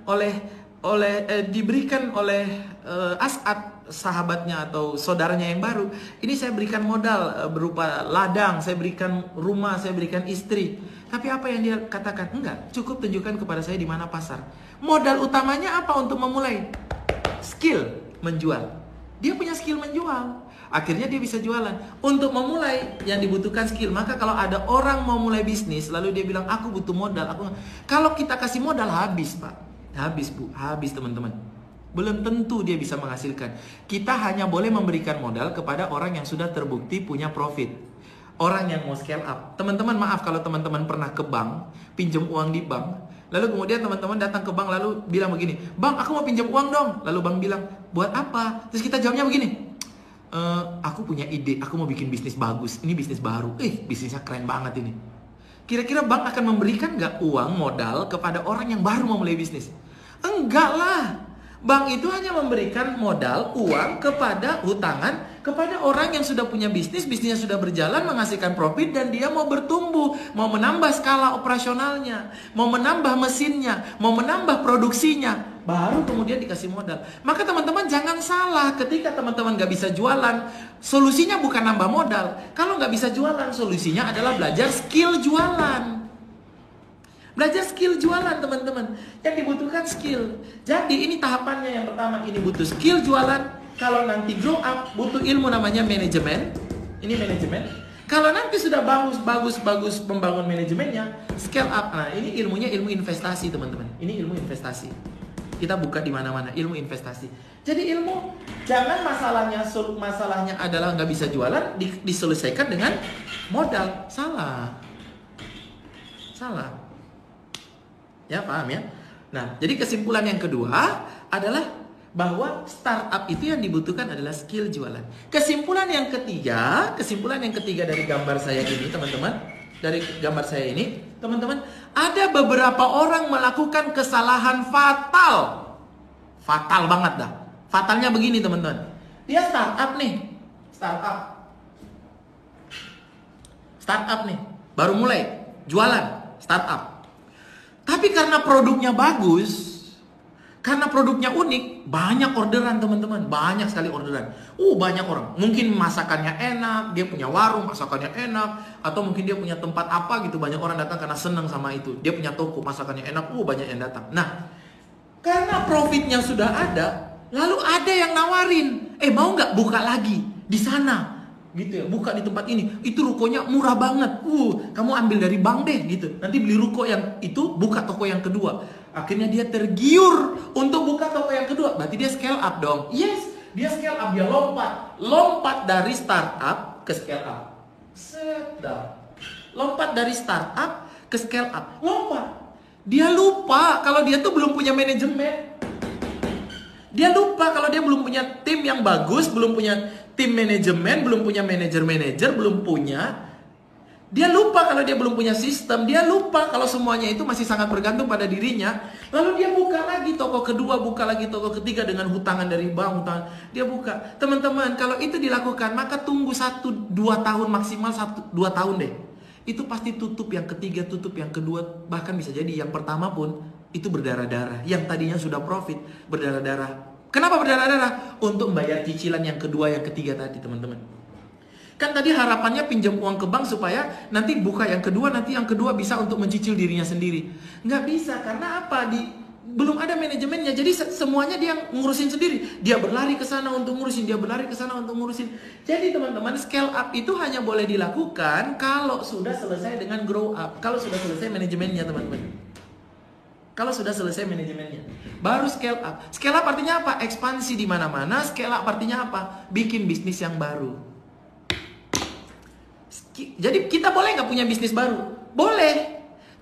diberikan oleh As'ad, sahabatnya atau saudaranya yang baru, ini saya berikan modal berupa ladang, saya berikan rumah, saya berikan istri. Tapi apa yang dia katakan? Enggak, cukup tunjukkan kepada saya di mana pasar. Modal utamanya apa untuk memulai? Skill menjual. Dia punya skill menjual. Akhirnya dia bisa jualan. Untuk memulai yang dibutuhkan skill. Maka kalau ada orang mau mulai bisnis lalu dia bilang aku butuh modal, kalau kita kasih modal habis, Pak. Habis, Bu. Habis, teman-teman. Belum tentu dia bisa menghasilkan. Kita hanya boleh memberikan modal kepada orang yang sudah terbukti punya profit. Orang yang mau scale up. Teman-teman, maaf kalau teman-teman pernah ke bank, pinjam uang di bank, lalu kemudian teman-teman datang ke bank lalu bilang begini, "Bang, aku mau pinjam uang dong." Lalu bank bilang, "Buat apa?" Terus kita jawabnya begini, "Aku punya ide, aku mau bikin bisnis bagus. Ini bisnis baru. Bisnisnya keren banget ini." Kira-kira bank akan memberikan nggak uang modal kepada orang yang baru mau mulai bisnis? Enggak lah. Bank itu hanya memberikan modal, uang kepada hutangan, kepada orang yang sudah punya bisnis, bisnisnya sudah berjalan, menghasilkan profit, dan dia mau bertumbuh, mau menambah skala operasionalnya, mau menambah mesinnya, mau menambah produksinya, baru kemudian dikasih modal. Maka teman-teman jangan salah ketika teman-teman gak bisa jualan. Solusinya bukan nambah modal. Kalau gak bisa jualan, solusinya adalah belajar skill jualan. Belajar skill jualan, teman-teman. Yang dibutuhkan skill. Jadi ini tahapannya. Yang pertama ini butuh skill jualan. Kalau nanti grow up butuh ilmu namanya manajemen. Ini manajemen. Kalau nanti sudah bagus membangun manajemennya, scale up. Nah, ini ilmunya ilmu investasi, teman-teman. Ini ilmu investasi. Kita buka di mana-mana ilmu investasi. Jadi ilmu, jangan masalahnya adalah nggak bisa jualan diselesaikan dengan modal. Salah. Ya, paham ya? Nah, jadi kesimpulan yang kedua adalah bahwa startup itu yang dibutuhkan adalah skill jualan. Kesimpulan yang ketiga dari gambar saya ini, teman-teman, ada beberapa orang melakukan kesalahan fatal. Fatal banget dah. Fatalnya begini, teman-teman. Dia startup nih. Startup nih. Baru mulai jualan, startup. Tapi karena produknya bagus, karena produknya unik, banyak orderan, teman-teman. Banyak sekali orderan. Banyak orang. Mungkin masakannya enak, dia punya warung, masakannya enak. Atau mungkin dia punya tempat apa gitu. Banyak orang datang karena senang sama itu. Dia punya toko, masakannya enak, banyak yang datang. Nah, karena profitnya sudah ada, lalu ada yang nawarin, mau nggak buka lagi di sana? Gitu ya, buka di tempat ini, itu rukonya murah banget, kamu ambil dari bank deh gitu, nanti beli ruko yang itu, buka toko yang kedua. Akhirnya dia tergiur untuk buka toko yang kedua, berarti dia scale up dong. Yes, dia scale up, dia lompat dari startup ke scale up. Lompat dari startup ke scale up, dia lupa kalau dia tuh belum punya manajemen. Dia lupa kalau dia belum punya tim yang bagus, belum punya tim manajemen, belum punya manajer, belum punya. Dia lupa kalau dia belum punya sistem. Dia lupa kalau semuanya itu masih sangat bergantung pada dirinya. Lalu dia buka lagi toko kedua, buka lagi toko ketiga dengan hutangan dari bank. Dia buka. Teman-teman, kalau itu dilakukan, maka tunggu 1-2 tahun, maksimal 1-2 tahun deh. Itu pasti tutup yang ketiga, tutup yang kedua. Bahkan bisa jadi yang pertama pun itu berdarah-darah. Yang tadinya sudah profit, berdarah-darah. Kenapa berdarah-darah? Untuk membayar cicilan yang kedua, yang ketiga tadi, teman-teman. Kan tadi harapannya pinjam uang ke bank supaya nanti buka yang kedua, nanti yang kedua bisa untuk mencicil dirinya sendiri. Nggak bisa, karena apa? Belum ada manajemennya. Jadi semuanya dia ngurusin sendiri. Dia berlari ke sana untuk ngurusin, dia berlari ke sana untuk ngurusin. Jadi teman-teman, scale up itu hanya boleh dilakukan kalau sudah selesai dengan grow up. Kalau sudah selesai manajemennya, teman-teman. Kalau sudah selesai manajemennya, baru scale up. Scale up artinya apa? Ekspansi di mana-mana. Scale up artinya apa? Bikin bisnis yang baru. Jadi kita boleh nggak punya bisnis baru? Boleh.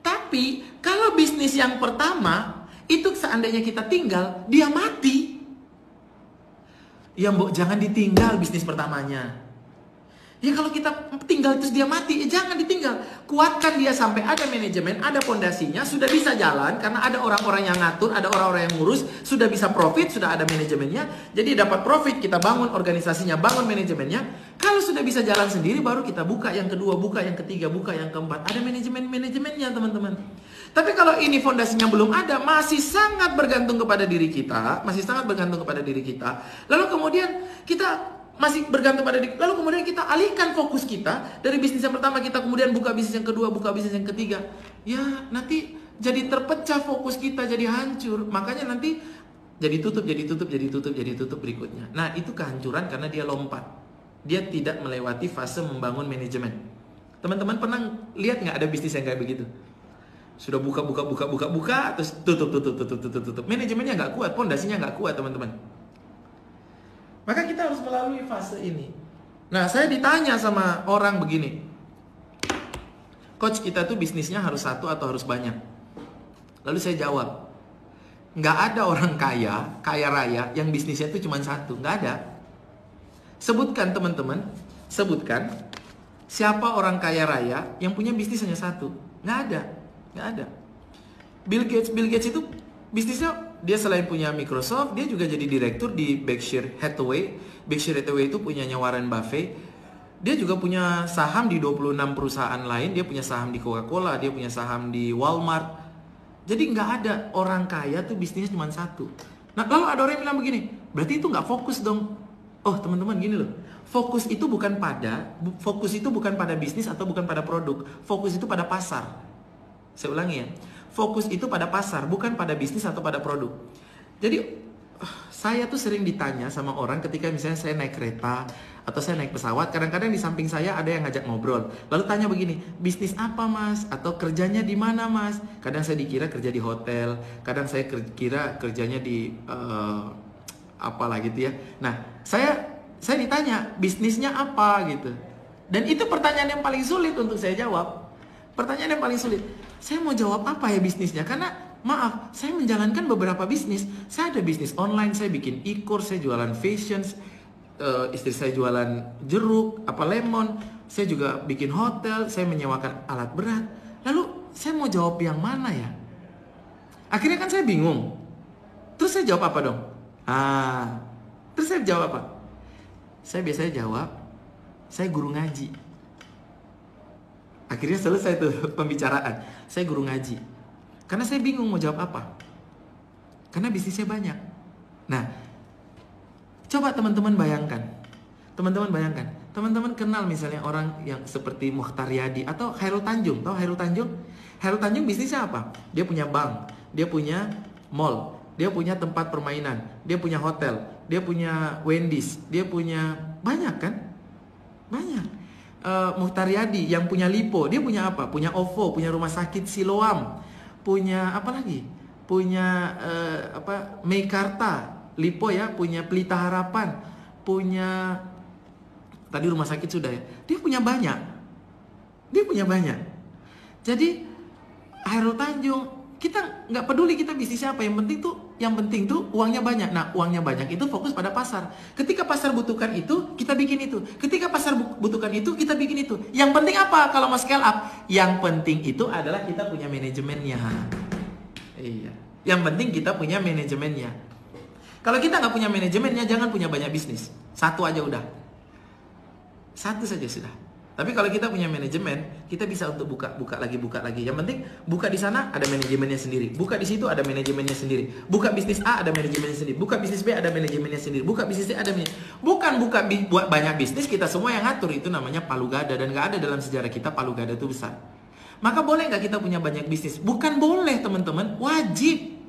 Tapi kalau bisnis yang pertama itu seandainya kita tinggal, dia mati. Ya mbok, jangan ditinggal bisnis pertamanya. Ya kalau kita tinggal terus dia mati, jangan ditinggal. Kuatkan dia sampai ada manajemen, ada pondasinya, sudah bisa jalan karena ada orang-orang yang ngatur, ada orang-orang yang ngurus, sudah bisa profit, sudah ada manajemennya. Jadi dapat profit, kita bangun organisasinya, bangun manajemennya. Kalau sudah bisa jalan sendiri, baru kita buka yang kedua, buka yang ketiga, buka yang keempat. Ada manajemennya, teman-teman. Tapi kalau ini fondasinya belum ada, masih sangat bergantung kepada diri kita, Lalu kemudian kita masih bergantung pada diri. Lalu kemudian kita alihkan fokus kita dari bisnis yang pertama, kita kemudian buka bisnis yang kedua, buka bisnis yang ketiga. Ya, nanti jadi terpecah fokus kita, jadi hancur. Makanya nanti jadi tutup berikutnya. Nah, itu kehancuran karena dia lompat. dia tidak melewati fase membangun manajemen. Teman-teman pernah lihat nggak ada bisnis yang kayak begitu? Sudah buka, terus tutup. Manajemennya nggak kuat, pondasinya nggak kuat, teman-teman. Maka kita harus melalui fase ini. Nah, saya ditanya sama orang begini, coach, kita tuh bisnisnya harus satu atau harus banyak? Lalu saya jawab, nggak ada orang kaya raya yang bisnisnya itu cuma satu, nggak ada. Sebutkan teman-teman, sebutkan siapa orang kaya raya yang punya bisnis hanya satu? Nggak ada. Bill Gates itu bisnisnya, dia selain punya Microsoft, dia juga jadi direktur di Berkshire Hathaway. Berkshire Hathaway itu punyanya Warren Buffett. Dia juga punya saham di 26 perusahaan lain. Dia punya saham di Coca-Cola, dia punya saham di Walmart. Jadi nggak ada orang kaya tuh bisnisnya cuma satu. Nah, lalu ada orang yang bilang begini, berarti itu nggak fokus dong. Oh teman-teman, gini loh, fokus itu bukan pada bisnis atau bukan pada produk. Fokus itu pada pasar. Saya ulangi ya, fokus itu pada pasar, bukan pada bisnis atau pada produk. Jadi saya tuh sering ditanya sama orang ketika misalnya saya naik kereta atau saya naik pesawat, kadang-kadang di samping saya ada yang ngajak ngobrol. Lalu tanya begini, bisnis apa mas? Atau kerjanya di mana mas? Kadang saya dikira kerja di hotel, kadang saya kira kerjanya di apalah gitu ya. Nah, saya ditanya bisnisnya apa gitu. Dan itu pertanyaan yang paling sulit untuk saya jawab. Pertanyaan yang paling sulit. Saya mau jawab apa ya bisnisnya? Karena maaf, saya menjalankan beberapa bisnis. Saya ada bisnis online, saya bikin e-course, saya jualan fashion, istri saya jualan jeruk, lemon. Saya juga bikin hotel, saya menyewakan alat berat. Lalu saya mau jawab yang mana ya? Akhirnya kan saya bingung. Terus saya jawab apa dong? Terus saya jawab apa? Saya biasanya jawab, saya guru ngaji. Akhirnya selesai tuh pembicaraan. Saya guru ngaji. Karena saya bingung mau jawab apa. Karena bisnisnya banyak. Nah, coba teman-teman bayangkan. Teman-teman kenal misalnya orang yang seperti Mukhtar Yadi atau Khairul Tanjung. Tahu Khairul Tanjung? Khairul Tanjung bisnisnya apa? Dia punya bank, dia punya mall, dia punya tempat permainan, dia punya hotel, dia punya Wendy's, dia punya banyak kan? Banyak. Mukhtar Yadi yang punya Lipo, dia punya apa? Punya OVO, punya rumah sakit Siloam, punya apa lagi? Punya Meikarta, Lipo ya, punya Pelita Harapan, punya tadi rumah sakit sudah ya. Dia punya banyak. Jadi Khairul Tanjung, kita nggak peduli kita bisnisnya apa, yang penting tuh uangnya banyak. Nah, uangnya banyak itu fokus pada pasar. Ketika pasar butuhkan itu, kita bikin itu. Ketika pasar butuhkan itu, kita bikin itu. Yang penting apa kalau mau scale up? Yang penting itu adalah kita punya manajemennya. Iya. Yang penting kita punya manajemennya. Kalau kita nggak punya manajemennya, jangan punya banyak bisnis. Satu aja udah. Satu saja sudah. Tapi kalau kita punya manajemen, kita bisa untuk buka lagi. Yang penting buka di sana ada manajemennya sendiri. Buka di situ ada manajemennya sendiri. Buka bisnis A ada manajemennya sendiri. Buka bisnis B ada manajemennya sendiri. Buka bisnis C ada bukan buat banyak bisnis kita semua yang ngatur. Itu namanya palu gada, dan nggak ada dalam sejarah kita palu gada itu besar. Maka boleh nggak kita punya banyak bisnis? Bukan boleh teman-teman, wajib.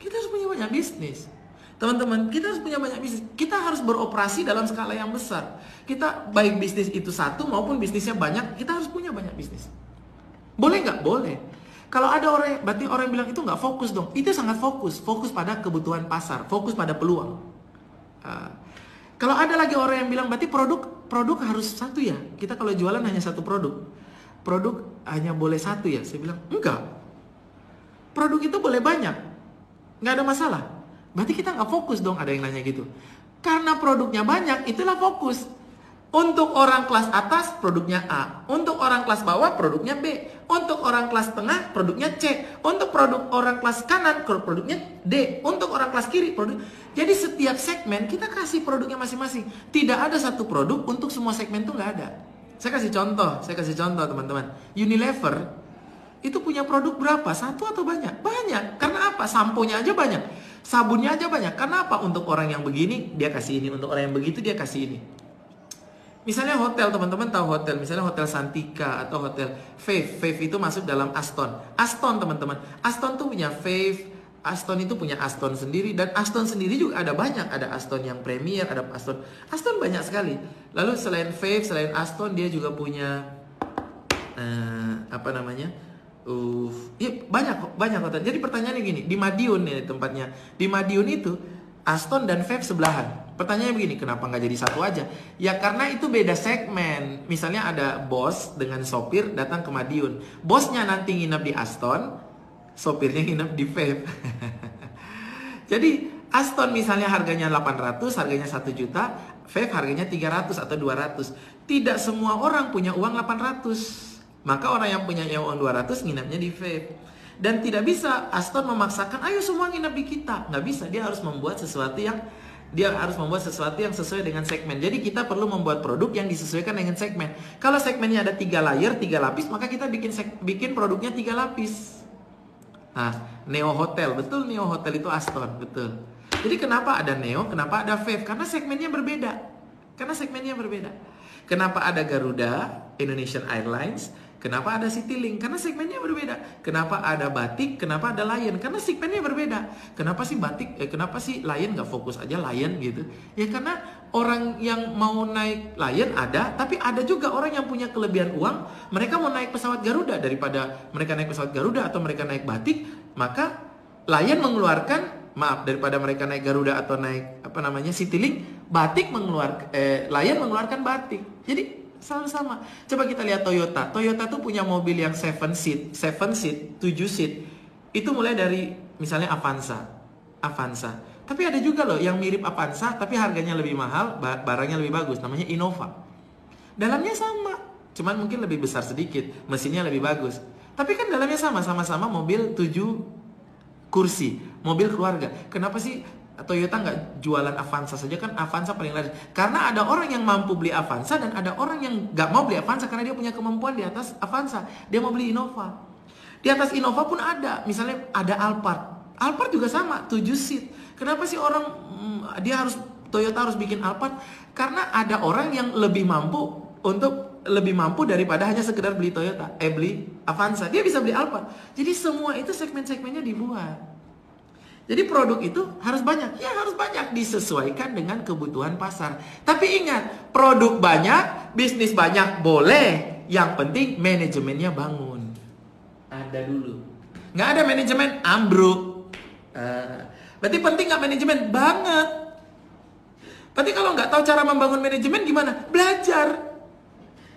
Kita harus punya banyak bisnis. Teman-teman, kita harus punya banyak bisnis. Kita harus beroperasi dalam skala yang besar. Kita baik bisnis itu satu maupun bisnisnya banyak, kita harus punya banyak bisnis. Boleh nggak? Boleh. Kalau ada berarti orang yang bilang itu nggak fokus dong. Itu sangat fokus. Fokus pada kebutuhan pasar. Fokus pada peluang. Kalau ada lagi orang yang bilang berarti produk harus satu ya. Kita kalau jualan hanya satu produk. Produk hanya boleh satu ya. Saya bilang enggak. Produk itu boleh banyak. Nggak ada masalah. Berarti kita nggak fokus dong, ada yang nanya gitu. Karena produknya banyak, itulah fokus. Untuk orang kelas atas, produknya A. Untuk orang kelas bawah, produknya B. Untuk orang kelas tengah, produknya C. Untuk produk orang kelas kanan, produknya D. Untuk orang kelas kiri, produk. Jadi setiap segmen, kita kasih produknya masing-masing. Tidak ada satu produk untuk semua segmen itu nggak ada. Saya kasih contoh teman-teman. Unilever, itu punya produk berapa? Satu atau banyak? Banyak. Karena apa? Samponya aja banyak. Sabunnya aja banyak. Karena apa? Untuk orang yang begini, dia kasih ini. Untuk orang yang begitu, dia kasih ini. Misalnya hotel, teman-teman tahu hotel. Misalnya Hotel Santika atau Hotel Fave. Fave itu masuk dalam Aston. Aston, teman-teman. Aston tuh punya Fave, Aston itu punya Aston sendiri, dan Aston sendiri juga ada banyak, ada Aston yang Premier, ada Aston banyak sekali. Lalu selain Fave, selain Aston, dia juga punya apa namanya? Ya banyak hotel. Jadi pertanyaannya gini, di Madiun nih tempatnya. Di Madiun itu Aston dan Fave sebelahan. Pertanyaannya begini, kenapa nggak jadi satu aja? Ya karena itu beda segmen. Misalnya ada bos dengan sopir datang ke Madiun. Bosnya nanti nginep di Aston, sopirnya nginep di Fave. Jadi Aston misalnya harganya 800, harganya 1 juta, Fave harganya 300 atau 200. Tidak semua orang punya uang 800. Maka orang yang punya uang 200 nginepnya di Fave. Dan tidak bisa Aston memaksakan, ayo semua nginep di kita. Nggak bisa, dia harus membuat sesuatu yang sesuai dengan segmen. Jadi kita perlu membuat produk yang disesuaikan dengan segmen. Kalau segmennya ada 3 layer, 3 lapis, maka kita bikin produknya 3 lapis. Nah, Neo Hotel, betul, Neo Hotel itu Aston, betul. Jadi kenapa ada Neo, kenapa ada Fave? Karena segmennya berbeda. Kenapa ada Garuda, Indonesian Airlines? Kenapa ada Citylink? Karena segmennya berbeda. Kenapa ada Batik? Kenapa ada Lion? Karena segmennya berbeda. Kenapa sih Batik? Kenapa sih Lion nggak fokus aja Lion gitu? Ya karena orang yang mau naik Lion ada, tapi ada juga orang yang punya kelebihan uang. Mereka mau naik pesawat Garuda, daripada mereka naik pesawat Garuda atau mereka naik Batik, maka Lion mengeluarkan, daripada mereka naik Garuda atau naik Citylink, Lion mengeluarkan Batik. Jadi selalu sama. Coba kita lihat Toyota. Toyota tuh punya mobil yang 7 seat, 7 seat. Itu mulai dari misalnya Avanza. Tapi ada juga loh yang mirip Avanza tapi harganya lebih mahal, barangnya lebih bagus, namanya Innova. Dalamnya sama, cuman mungkin lebih besar sedikit, mesinnya lebih bagus. Tapi kan dalamnya sama-sama mobil 7 kursi, mobil keluarga. Kenapa sih Toyota nggak jualan Avanza saja? Kan Avanza paling laris. Karena ada orang yang mampu beli Avanza dan ada orang yang nggak mau beli Avanza karena dia punya kemampuan di atas Avanza. Dia mau beli Innova. Di atas Innova pun ada, misalnya ada Alphard. Alphard juga sama, 7 seat. Kenapa sih orang Toyota harus bikin Alphard? Karena ada orang yang lebih mampu daripada hanya sekedar beli beli Avanza. Dia bisa beli Alphard. Jadi semua itu segmen-segmennya dibuat. Jadi produk itu harus banyak. Ya harus banyak, disesuaikan dengan kebutuhan pasar. Tapi ingat, produk banyak, bisnis banyak boleh. Yang penting manajemennya bangun. Ada dulu. Nggak ada manajemen, ambruk. Berarti penting nggak manajemen? Banget. Berarti kalau nggak tahu cara membangun manajemen gimana? Belajar.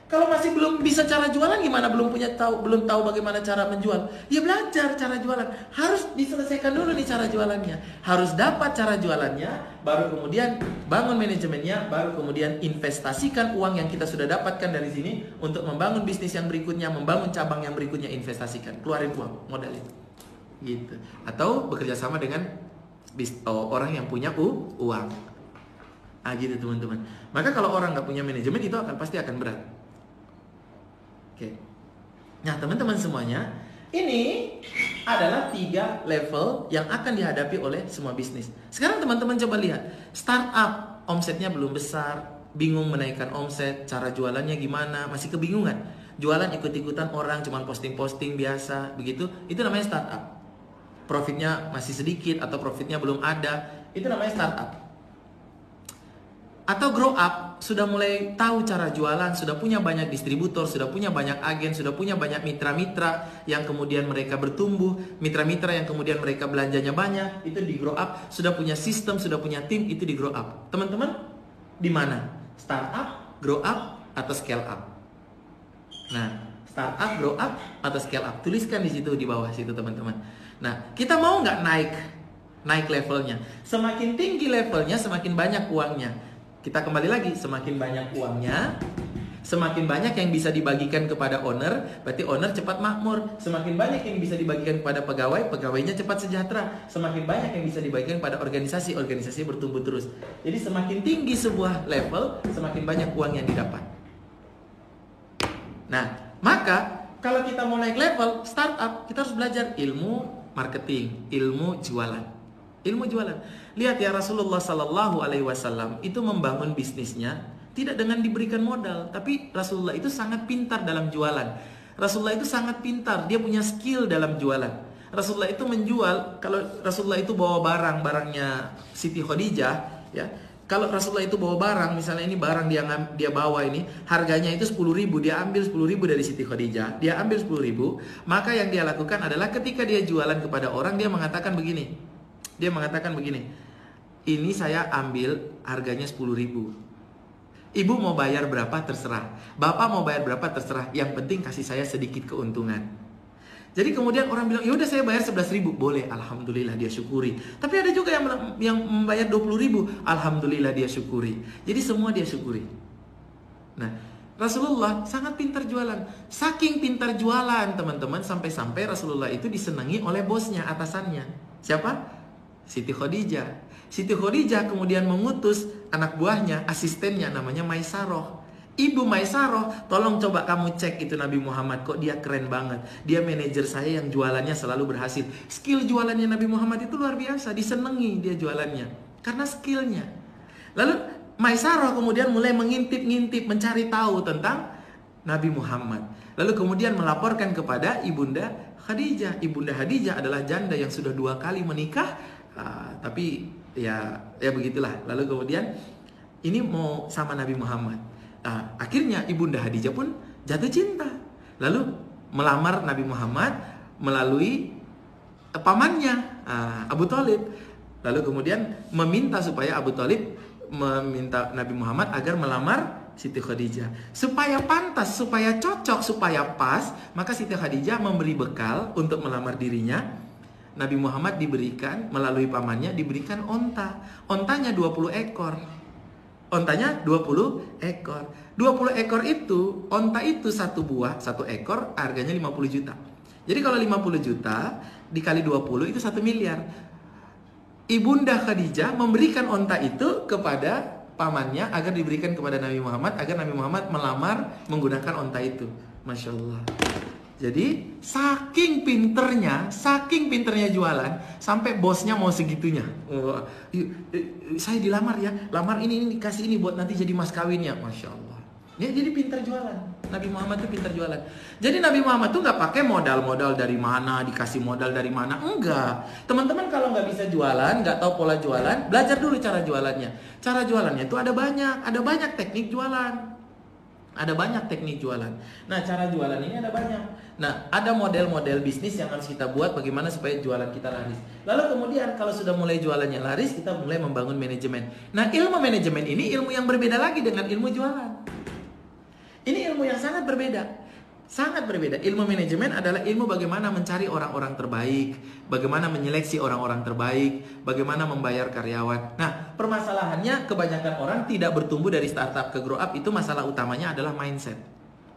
Kalau masih belum bisa cara jualan gimana? Belum tahu bagaimana cara menjual. Ya belajar cara jualan. Harus diselesaikan dulu nih cara jualannya. Harus dapat cara jualannya, baru kemudian bangun manajemennya, baru kemudian investasikan uang yang kita sudah dapatkan dari sini untuk membangun bisnis yang berikutnya, membangun cabang yang berikutnya, investasikan, keluarin uang, modal itu. Gitu. Atau bekerja sama dengan orang yang punya uang. Gitu teman-teman. Maka kalau orang nggak punya manajemen itu pasti akan berat. Oke. Nah teman-teman semuanya, ini adalah 3 level yang akan dihadapi oleh semua bisnis. Sekarang teman-teman coba lihat, startup omsetnya belum besar, bingung menaikkan omset, cara jualannya gimana, masih kebingungan. Jualan ikut-ikutan orang, cuman posting-posting biasa, begitu, itu namanya startup. Profitnya masih sedikit atau profitnya belum ada, itu namanya startup. Atau grow up, sudah mulai tahu cara jualan, sudah punya banyak distributor, sudah punya banyak agen, sudah punya banyak mitra-mitra yang kemudian mereka bertumbuh, mitra-mitra yang kemudian mereka belanjanya banyak, itu di grow up, sudah punya sistem, sudah punya tim, itu di grow up. Teman-teman, di mana? Startup, grow up, atau scale up? Nah, startup, grow up, atau scale up? Tuliskan di situ, di bawah situ teman-teman. Nah, kita mau nggak naik levelnya? Semakin tinggi levelnya, semakin banyak uangnya. Kita kembali lagi, semakin banyak uangnya, semakin banyak yang bisa dibagikan kepada owner, berarti owner cepat makmur. Semakin banyak yang bisa dibagikan kepada pegawai, pegawainya cepat sejahtera. Semakin banyak yang bisa dibagikan pada organisasi, organisasi bertumbuh terus. Jadi semakin tinggi sebuah level, semakin banyak uang yang didapat. Nah, maka kalau kita mau naik level startup, kita harus belajar ilmu marketing, ilmu jualan. Ilmu jualan. Lihat ya, Rasulullah Sallallahu Alaihi Wasallam itu membangun bisnisnya tidak dengan diberikan modal, tapi Rasulullah itu sangat pintar dalam jualan. Rasulullah itu sangat pintar, dia punya skill dalam jualan. Rasulullah itu menjual, kalau Rasulullah itu bawa barangnya Siti Khadijah, ya. Kalau Rasulullah itu bawa barang, misalnya ini barang dia bawa ini, harganya itu 10.000, dia ambil 10.000 dari Siti Khadijah, dia ambil 10.000, maka yang dia lakukan adalah ketika dia jualan kepada orang, dia mengatakan begini. Ini saya ambil harganya 10.000. Ibu mau bayar berapa terserah. Bapak mau bayar berapa terserah. Yang penting kasih saya sedikit keuntungan. Jadi kemudian orang bilang, ya udah saya bayar 11.000. Boleh, alhamdulillah dia syukuri. Tapi ada juga yang membayar 20.000. Alhamdulillah dia syukuri. Jadi semua dia syukuri. Nah, Rasulullah sangat pintar jualan. Saking pintar jualan, teman-teman, sampai-sampai Rasulullah itu disenangi oleh bosnya, atasannya. Siapa? Siti Khadijah. Siti Khadijah kemudian mengutus anak buahnya, asistennya namanya Maisaroh. Ibu Maisaroh, tolong coba kamu cek itu Nabi Muhammad, kok dia keren banget. Dia manajer saya yang jualannya selalu berhasil. Skill jualannya Nabi Muhammad itu luar biasa, disenangi dia jualannya karena skillnya. Lalu Maisaroh kemudian mulai mengintip-ngintip, mencari tahu tentang Nabi Muhammad. Lalu kemudian melaporkan kepada Ibunda Khadijah. Ibunda Khadijah adalah janda yang sudah 2 kali menikah, tapi ya begitulah. Lalu kemudian ini mau sama Nabi Muhammad. Akhirnya Ibunda Khadijah pun jatuh cinta, lalu melamar Nabi Muhammad melalui pamannya Abu Thalib. Lalu kemudian meminta supaya Abu Thalib meminta Nabi Muhammad agar melamar Siti Khadijah supaya pantas, supaya cocok, supaya pas. Maka Siti Khadijah memberi bekal untuk melamar dirinya. Nabi Muhammad diberikan melalui pamannya, diberikan onta. Ontanya 20 ekor. Ontanya 20 ekor. 20 ekor itu, onta itu satu buah, satu ekor harganya 50 juta. Jadi kalau 50 juta dikali 20 itu 1 miliar. Ibunda Khadijah memberikan onta itu kepada pamannya agar diberikan kepada Nabi Muhammad, agar Nabi Muhammad melamar menggunakan onta itu. Masya Allah. Jadi saking pinternya jualan, sampai bosnya mau segitunya. Saya dilamar ya, lamar ini dikasih ini buat nanti jadi mas kawinnya. Masya Allah. Ya, jadi pintar jualan. Nabi Muhammad tuh pintar jualan. Jadi Nabi Muhammad tuh nggak pakai modal dari mana, dikasih modal dari mana, enggak. Teman-teman kalau nggak bisa jualan, nggak tahu pola jualan, belajar dulu cara jualannya. Cara jualannya itu ada banyak teknik jualan. Ada banyak teknik jualan. Nah, cara jualan ini ada banyak. Nah, ada model-model bisnis yang harus kita buat bagaimana supaya jualan kita laris. Lalu kemudian kalau sudah mulai jualannya laris, kita mulai membangun manajemen. Nah, ilmu manajemen ini ilmu yang berbeda lagi dengan ilmu jualan. Ini ilmu yang sangat berbeda. Sangat berbeda. Ilmu manajemen adalah ilmu bagaimana mencari orang-orang terbaik, bagaimana menyeleksi orang-orang terbaik, bagaimana membayar karyawan. Nah, permasalahannya kebanyakan orang tidak bertumbuh dari startup ke grow up, itu masalah utamanya adalah mindset.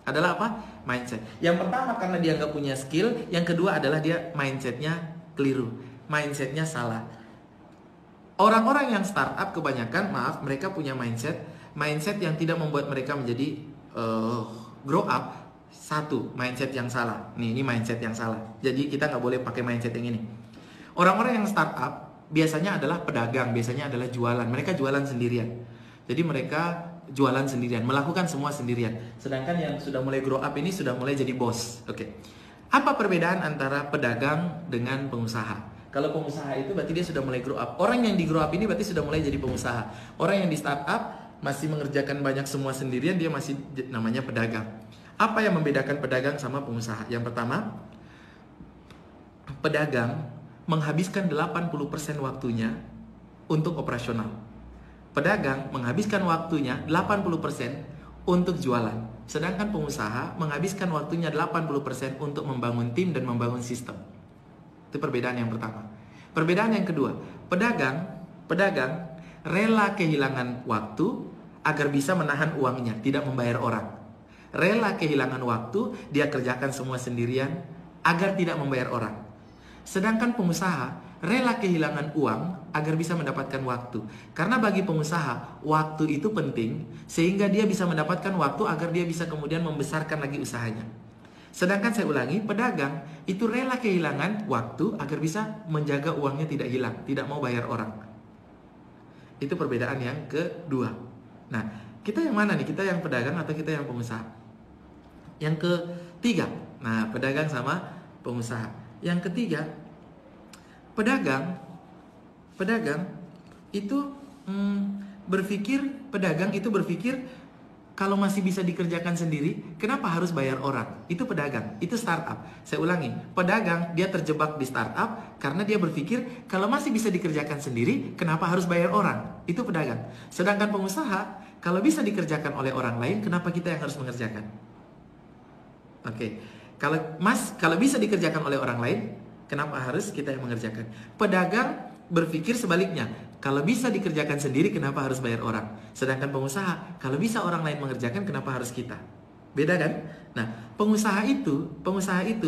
Adalah apa? Mindset. Yang pertama karena dia nggak punya skill, yang kedua adalah dia mindsetnya keliru, mindsetnya salah. Orang-orang yang startup kebanyakan, mereka punya mindset yang tidak membuat mereka menjadi grow up. Satu, mindset yang salah. Ini mindset yang salah. Jadi kita nggak boleh pakai mindset yang ini. Orang-orang yang startup biasanya adalah pedagang, biasanya adalah jualan. Mereka jualan sendirian. Jadi mereka jualan sendirian, melakukan semua sendirian. Sedangkan yang sudah mulai grow up ini sudah mulai jadi bos. Oke. Apa perbedaan antara pedagang dengan pengusaha? Kalau pengusaha itu berarti dia sudah mulai grow up. Orang yang di grow up ini berarti sudah mulai jadi pengusaha. Orang yang di startup masih mengerjakan banyak semua sendirian, dia masih namanya pedagang. Apa yang membedakan pedagang sama pengusaha? Yang pertama, pedagang menghabiskan 80% waktunya untuk operasional. Pedagang menghabiskan waktunya 80% untuk jualan. Sedangkan pengusaha menghabiskan waktunya 80% untuk membangun tim dan membangun sistem. Itu perbedaan yang pertama. Perbedaan yang kedua, pedagang rela kehilangan waktu agar bisa menahan uangnya, tidak membayar orang. Rela kehilangan waktu, dia kerjakan semua sendirian agar tidak membayar orang. Sedangkan pengusaha rela kehilangan uang agar bisa mendapatkan waktu. Karena bagi pengusaha, waktu itu penting sehingga dia bisa mendapatkan waktu agar dia bisa kemudian membesarkan lagi usahanya. Sedangkan saya ulangi, pedagang itu rela kehilangan waktu agar bisa menjaga uangnya tidak hilang, tidak mau bayar orang. Itu perbedaan yang kedua. Nah, kita yang mana nih? Kita yang pedagang atau kita yang pengusaha? Yang ketiga, nah pedagang sama pengusaha. Yang ketiga, pedagang itu berpikir kalau masih bisa dikerjakan sendiri, kenapa harus bayar orang? Itu pedagang, itu startup. Saya ulangi, pedagang dia terjebak di startup karena dia berpikir kalau masih bisa dikerjakan sendiri, kenapa harus bayar orang? Itu pedagang. Sedangkan pengusaha, kalau bisa dikerjakan oleh orang lain, kenapa kita yang harus mengerjakan? Oke. Kalau bisa dikerjakan oleh orang lain, kenapa harus kita yang mengerjakan? Pedagang berpikir sebaliknya. Kalau bisa dikerjakan sendiri, kenapa harus bayar orang? Sedangkan pengusaha, kalau bisa orang lain mengerjakan, kenapa harus kita? Beda kan? Nah, pengusaha itu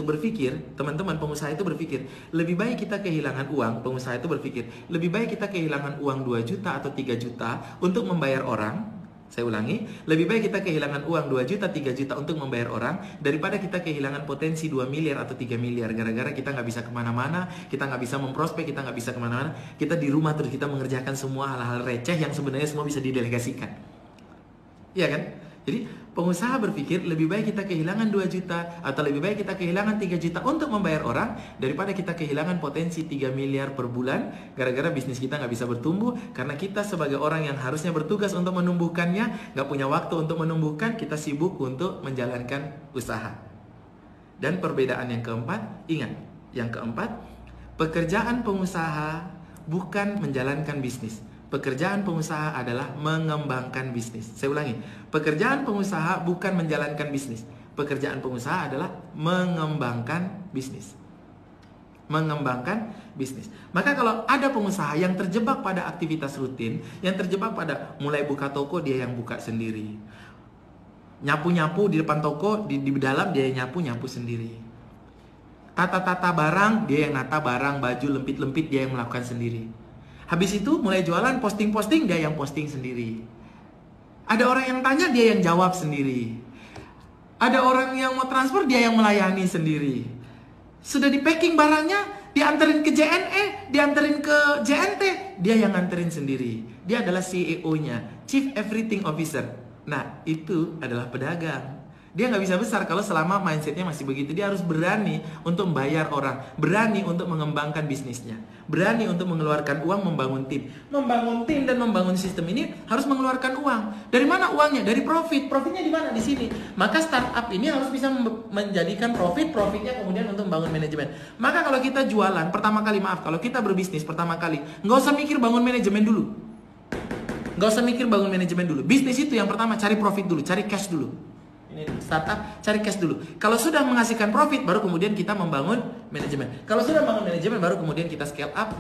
berpikir, teman-teman, pengusaha itu berpikir, lebih baik kita kehilangan uang, pengusaha itu berpikir, lebih baik kita kehilangan uang 2 juta atau 3 juta untuk membayar orang. Saya ulangi, lebih baik kita kehilangan uang 2 juta, 3 juta untuk membayar orang daripada kita kehilangan potensi 2 miliar atau 3 miliar gara-gara kita nggak bisa kemana-mana, kita nggak bisa memprospek, kita nggak bisa kemana-mana, kita di rumah terus kita mengerjakan semua hal-hal receh yang sebenarnya semua bisa didelegasikan. Iya kan? Jadi pengusaha berpikir lebih baik kita kehilangan 2 juta atau lebih baik kita kehilangan 3 juta untuk membayar orang daripada kita kehilangan potensi 3 miliar per bulan gara-gara bisnis kita nggak bisa bertumbuh karena kita sebagai orang yang harusnya bertugas untuk menumbuhkannya nggak punya waktu untuk menumbuhkan, kita sibuk untuk menjalankan usaha. Dan perbedaan yang keempat, ingat, yang keempat, pekerjaan pengusaha bukan menjalankan bisnis. Pekerjaan pengusaha adalah mengembangkan bisnis. Saya ulangi, pekerjaan pengusaha bukan menjalankan bisnis. Pekerjaan pengusaha adalah mengembangkan bisnis. Mengembangkan bisnis. Maka kalau ada pengusaha yang terjebak pada aktivitas rutin, yang terjebak pada mulai buka toko dia yang buka sendiri, nyapu-nyapu di depan toko, di dalam dia yang nyapu sendiri, tata-tata barang dia yang nata barang, baju lempit-lempit dia yang melakukan sendiri. Habis itu mulai jualan, posting-posting, dia yang posting sendiri. Ada orang yang tanya, dia yang jawab sendiri. Ada orang yang mau transfer, dia yang melayani sendiri. Sudah di packing barangnya, dianterin ke JNE, dianterin ke JNT, dia yang nganterin sendiri. Dia adalah CEO-nya, Chief Everything Officer. Nah, itu adalah pedagang. Dia nggak bisa besar kalau selama mindsetnya masih begitu. Dia harus berani untuk membayar orang, berani untuk mengembangkan bisnisnya, berani untuk mengeluarkan uang, membangun tim. Membangun tim dan membangun sistem ini harus mengeluarkan uang. Dari mana uangnya? Dari profit. Profitnya di mana? Di sini. Maka startup ini harus bisa menjadikan profitnya kemudian untuk membangun manajemen. Maka kalau kita jualan, kalau kita berbisnis pertama kali, nggak usah mikir bangun manajemen dulu. Nggak usah mikir bangun manajemen dulu. Bisnis itu yang pertama cari profit dulu, cari cash dulu. Ini startup, cari cash dulu. Kalau sudah menghasilkan profit, baru kemudian kita membangun manajemen. Kalau sudah bangun manajemen, baru kemudian kita scale up,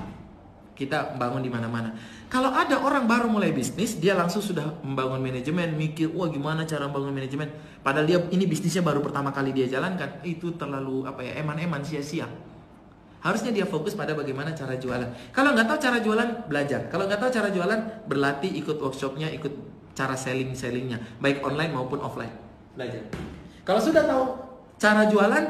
kita bangun di mana-mana. Kalau ada orang baru mulai bisnis, dia langsung sudah membangun manajemen, mikir, wah gimana cara membangun manajemen. Padahal dia ini bisnisnya baru pertama kali dia jalankan, itu terlalu eman-eman, sia-sia. Harusnya dia fokus pada bagaimana cara jualan. Kalau nggak tahu cara jualan, belajar. Kalau nggak tahu cara jualan, berlatih, ikut workshopnya, ikut cara sellingnya, baik online maupun offline. Belajar. Kalau sudah tahu cara jualan,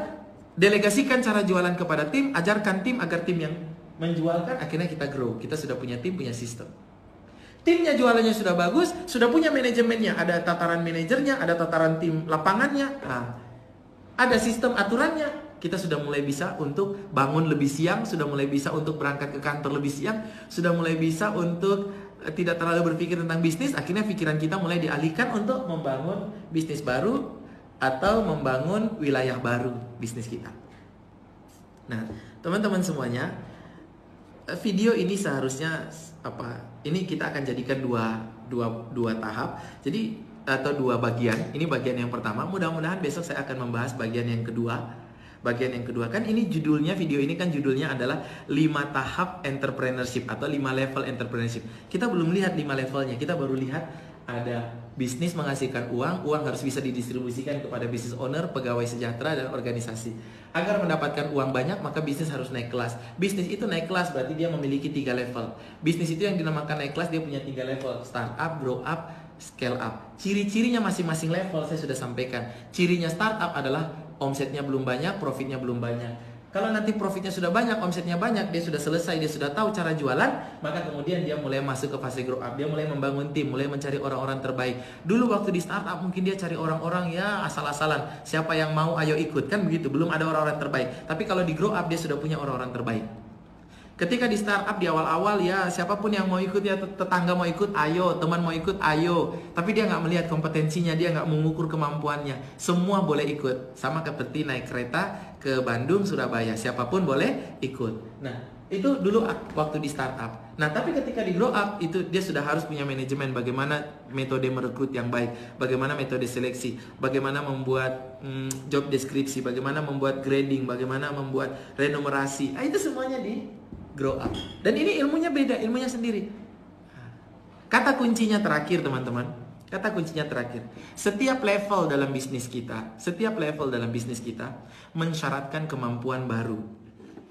delegasikan cara jualan kepada tim, ajarkan tim agar tim yang menjualkan, akhirnya kita grow. Kita sudah punya tim, punya sistem. Timnya jualannya sudah bagus, sudah punya manajemennya, ada tataran manajernya, ada tataran tim lapangannya, ada sistem aturannya. Kita sudah mulai bisa untuk bangun lebih siang, sudah mulai bisa untuk berangkat ke kantor lebih siang, sudah mulai bisa untuk tidak terlalu berpikir tentang bisnis. Akhirnya pikiran kita mulai dialihkan untuk membangun bisnis baru atau membangun wilayah baru bisnis kita. Nah, teman-teman semuanya, video ini seharusnya ini kita akan jadikan dua tahap. Jadi atau dua bagian. Ini bagian yang pertama. Mudah-mudahan besok saya akan membahas bagian yang kedua. Bagian yang kedua, kan ini judulnya, video ini kan judulnya adalah 5 tahap entrepreneurship atau 5 level entrepreneurship. Kita belum lihat 5 levelnya, kita baru lihat ada bisnis menghasilkan uang, uang harus bisa didistribusikan kepada business owner, pegawai sejahtera, dan organisasi. Agar mendapatkan uang banyak, maka bisnis harus naik kelas. Bisnis itu naik kelas berarti dia memiliki 3 level. Bisnis itu yang dinamakan naik kelas, dia punya 3 level: startup, grow up, scale up. Ciri-cirinya masing-masing level saya sudah sampaikan. Cirinya startup adalah omsetnya belum banyak, profitnya belum banyak. Kalau nanti profitnya sudah banyak, omsetnya banyak, dia sudah selesai, dia sudah tahu cara jualan, maka kemudian dia mulai masuk ke fase grow up. Dia mulai membangun tim, mulai mencari orang-orang terbaik. Dulu waktu di startup mungkin dia cari orang-orang ya asal-asalan. Siapa yang mau ayo ikut, kan begitu. Belum ada orang-orang terbaik. Tapi kalau di grow up dia sudah punya orang-orang terbaik. Ketika di startup di awal-awal ya siapapun yang mau ikut ya, tetangga mau ikut ayo, teman mau ikut ayo. Tapi dia nggak melihat kompetensinya, dia nggak mengukur kemampuannya. Semua boleh ikut. Sama seperti naik kereta ke Bandung, Surabaya, siapapun boleh ikut. Nah itu dulu waktu di startup. Nah tapi ketika di grow up itu dia sudah harus punya manajemen. Bagaimana metode merekrut yang baik, bagaimana metode seleksi, bagaimana membuat job deskripsi, bagaimana membuat grading, bagaimana membuat renumerasi. Itu semuanya di grow up. Dan ini ilmunya beda, ilmunya sendiri. Kata kuncinya terakhir teman-teman. Kata kuncinya terakhir. Setiap level dalam bisnis kita, mensyaratkan kemampuan baru.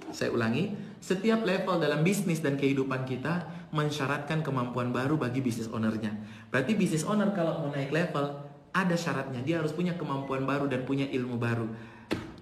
Saya ulangi, setiap level dalam bisnis dan kehidupan kita mensyaratkan kemampuan baru bagi bisnis ownernya. Berarti bisnis owner kalau mau naik level, ada syaratnya. Dia harus punya kemampuan baru dan punya ilmu baru.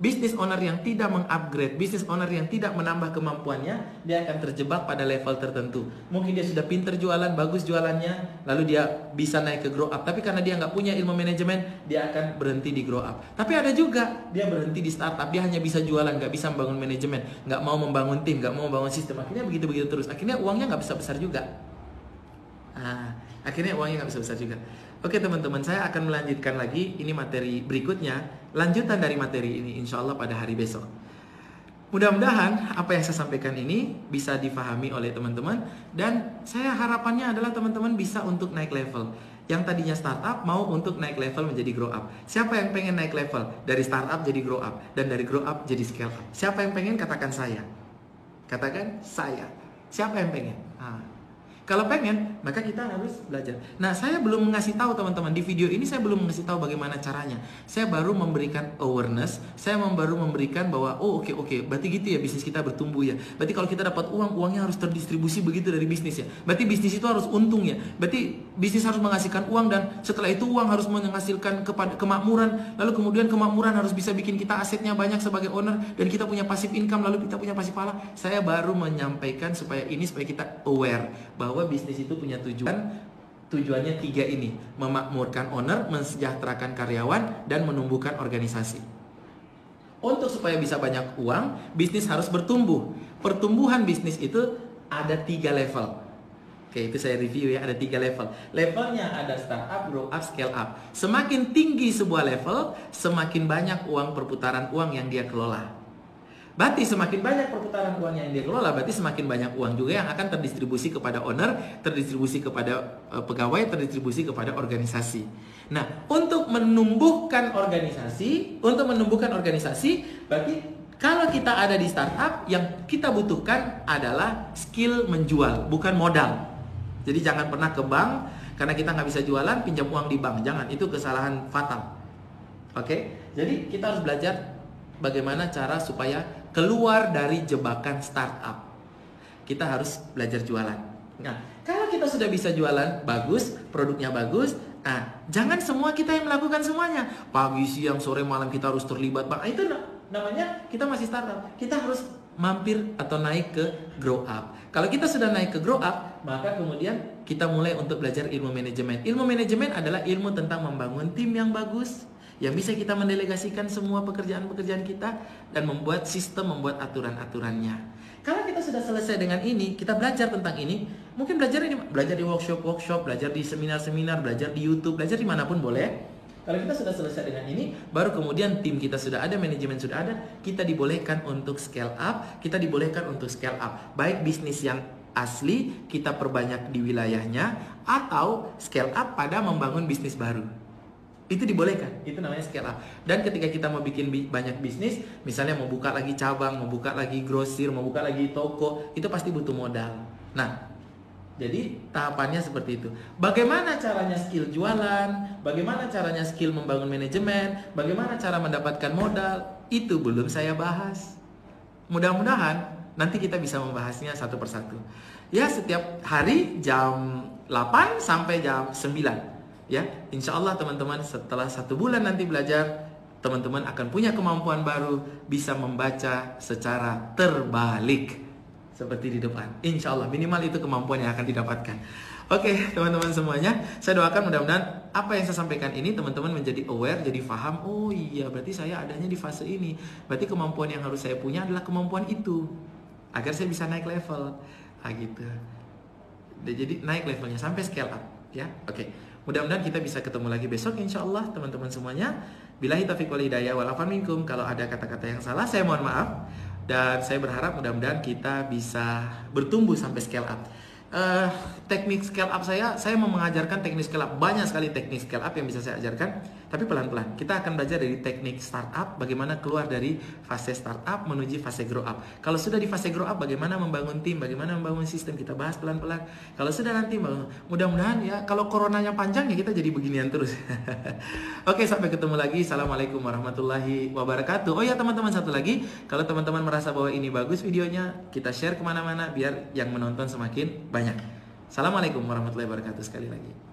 Bisnis owner yang tidak mengupgrade, bisnis owner yang tidak menambah kemampuannya, dia akan terjebak pada level tertentu. Mungkin dia sudah pinter jualan, bagus jualannya, lalu dia bisa naik ke grow up. Tapi karena dia nggak punya ilmu manajemen, dia akan berhenti di grow up. Tapi ada juga, dia berhenti di startup, dia hanya bisa jualan, nggak bisa membangun manajemen, nggak mau membangun tim, nggak mau membangun sistem. Akhirnya begitu-begitu terus. Akhirnya uangnya nggak besar-besar juga. Akhirnya uangnya nggak besar-besar juga. Oke teman-teman, saya akan melanjutkan lagi. Ini materi berikutnya, lanjutan dari materi ini insya Allah pada hari besok. Mudah-mudahan apa yang saya sampaikan ini bisa difahami oleh teman-teman. Dan saya harapannya adalah teman-teman bisa untuk naik level. Yang tadinya startup mau untuk naik level menjadi grow up. Siapa yang pengen naik level? Dari startup jadi grow up. Dan dari grow up jadi scale up. Siapa yang pengen? Katakan saya. Katakan saya. Siapa yang pengen? Kalau pengen, maka kita harus belajar. Nah, saya belum mengasih tahu teman-teman di video ini, saya belum mengasih tahu bagaimana caranya. Saya baru memberikan awareness, saya baru memberikan bahwa oke, berarti gitu ya bisnis kita bertumbuh ya. Berarti kalau kita dapat uang, uangnya harus terdistribusi begitu dari bisnis ya. Berarti bisnis itu harus untung ya. Berarti bisnis harus menghasilkan uang dan setelah itu uang harus menghasilkan kepada kemakmuran. Lalu kemudian kemakmuran harus bisa bikin kita asetnya banyak sebagai owner dan kita punya passive income, lalu kita punya passive pahala. Saya baru menyampaikan supaya kita aware bahwa bisnis itu punya tujuannya 3 ini: memakmurkan owner, mensejahterakan karyawan, dan menumbuhkan organisasi. Untuk supaya bisa banyak uang, bisnis harus bertumbuh. Pertumbuhan bisnis itu ada 3 level. Oke, itu saya review ya, ada 3 level. Levelnya ada startup, grow up, scale up. Semakin tinggi sebuah level, semakin banyak uang, perputaran uang yang dia kelola. Berarti semakin banyak perputaran uang yang dia kelola, berarti semakin banyak uang juga yang akan terdistribusi kepada owner, terdistribusi kepada pegawai, terdistribusi kepada organisasi. Nah, untuk menumbuhkan organisasi, berarti kalau kita ada di startup, yang kita butuhkan adalah skill menjual, bukan modal. Jadi jangan pernah ke bank, karena kita nggak bisa jualan, pinjam uang di bank. Jangan, itu kesalahan fatal. Oke? Jadi kita harus belajar bagaimana cara supaya keluar dari jebakan startup. Kita harus belajar jualan. Nah, kalau kita sudah bisa jualan, bagus, produknya bagus. Nah, jangan semua kita yang melakukan semuanya. Pagi, siang, sore, malam kita harus terlibat. Itu namanya kita masih startup. Kita harus mampir atau naik ke grow up. Kalau kita sudah naik ke grow up, maka kemudian kita mulai untuk belajar ilmu manajemen. Ilmu manajemen adalah ilmu tentang membangun tim yang bagus, yang bisa kita mendelegasikan semua pekerjaan-pekerjaan kita dan membuat sistem, membuat aturan-aturannya. Kalau kita sudah selesai dengan ini, kita belajar tentang ini, mungkin belajar di workshop, belajar di seminar-seminar, belajar di YouTube, belajar dimanapun boleh. Kalau kita sudah selesai dengan ini, baru kemudian tim kita sudah ada, manajemen sudah ada, kita dibolehkan untuk scale up, baik bisnis yang asli kita perbanyak di wilayahnya, atau scale up pada membangun bisnis baru. Itu dibolehkan, itu namanya scale up. Dan ketika kita mau bikin banyak bisnis, misalnya mau buka lagi cabang, mau buka lagi grosir, mau buka lagi toko, itu pasti butuh modal. Nah, jadi tahapannya seperti itu. Bagaimana caranya skill jualan, bagaimana caranya skill membangun manajemen, bagaimana cara mendapatkan modal, itu belum saya bahas. Mudah-mudahan nanti kita bisa membahasnya satu persatu. Ya, setiap hari jam 8 sampai jam 9. Ya, insya Allah teman-teman setelah 1 bulan nanti belajar, teman-teman akan punya kemampuan baru, bisa membaca secara terbalik seperti di depan. Insya Allah minimal itu kemampuan yang akan didapatkan. Oke, teman-teman semuanya, saya doakan mudah-mudahan apa yang saya sampaikan ini teman-teman menjadi aware, jadi paham. Oh iya, berarti saya adanya di fase ini. Berarti kemampuan yang harus saya punya adalah kemampuan itu, agar saya bisa naik level. Gitu. Jadi naik levelnya sampai scale up, ya. Oke. Mudah-mudahan kita bisa ketemu lagi besok insya Allah teman-teman semuanya. Billahi taufiq wal hidayah wal afwan minkum. Kalau ada kata-kata yang salah saya mohon maaf. Dan saya berharap mudah-mudahan kita bisa bertumbuh sampai scale up. Teknik scale up saya mau mengajarkan teknik scale up. Banyak sekali teknik scale up yang bisa saya ajarkan. Tapi pelan-pelan kita akan belajar dari teknik startup, bagaimana keluar dari fase startup menuju fase grow up. Kalau sudah di fase grow up, bagaimana membangun tim, bagaimana membangun sistem, kita bahas pelan-pelan. Kalau sudah nanti mudah-mudahan ya, kalau coronanya panjang ya kita jadi beginian terus. Oke, sampai ketemu lagi. Assalamualaikum warahmatullahi wabarakatuh. Oh ya teman-teman, satu lagi, kalau teman-teman merasa bahwa ini bagus videonya, kita share kemana-mana biar yang menonton semakin banyak. Assalamualaikum warahmatullahi wabarakatuh sekali lagi.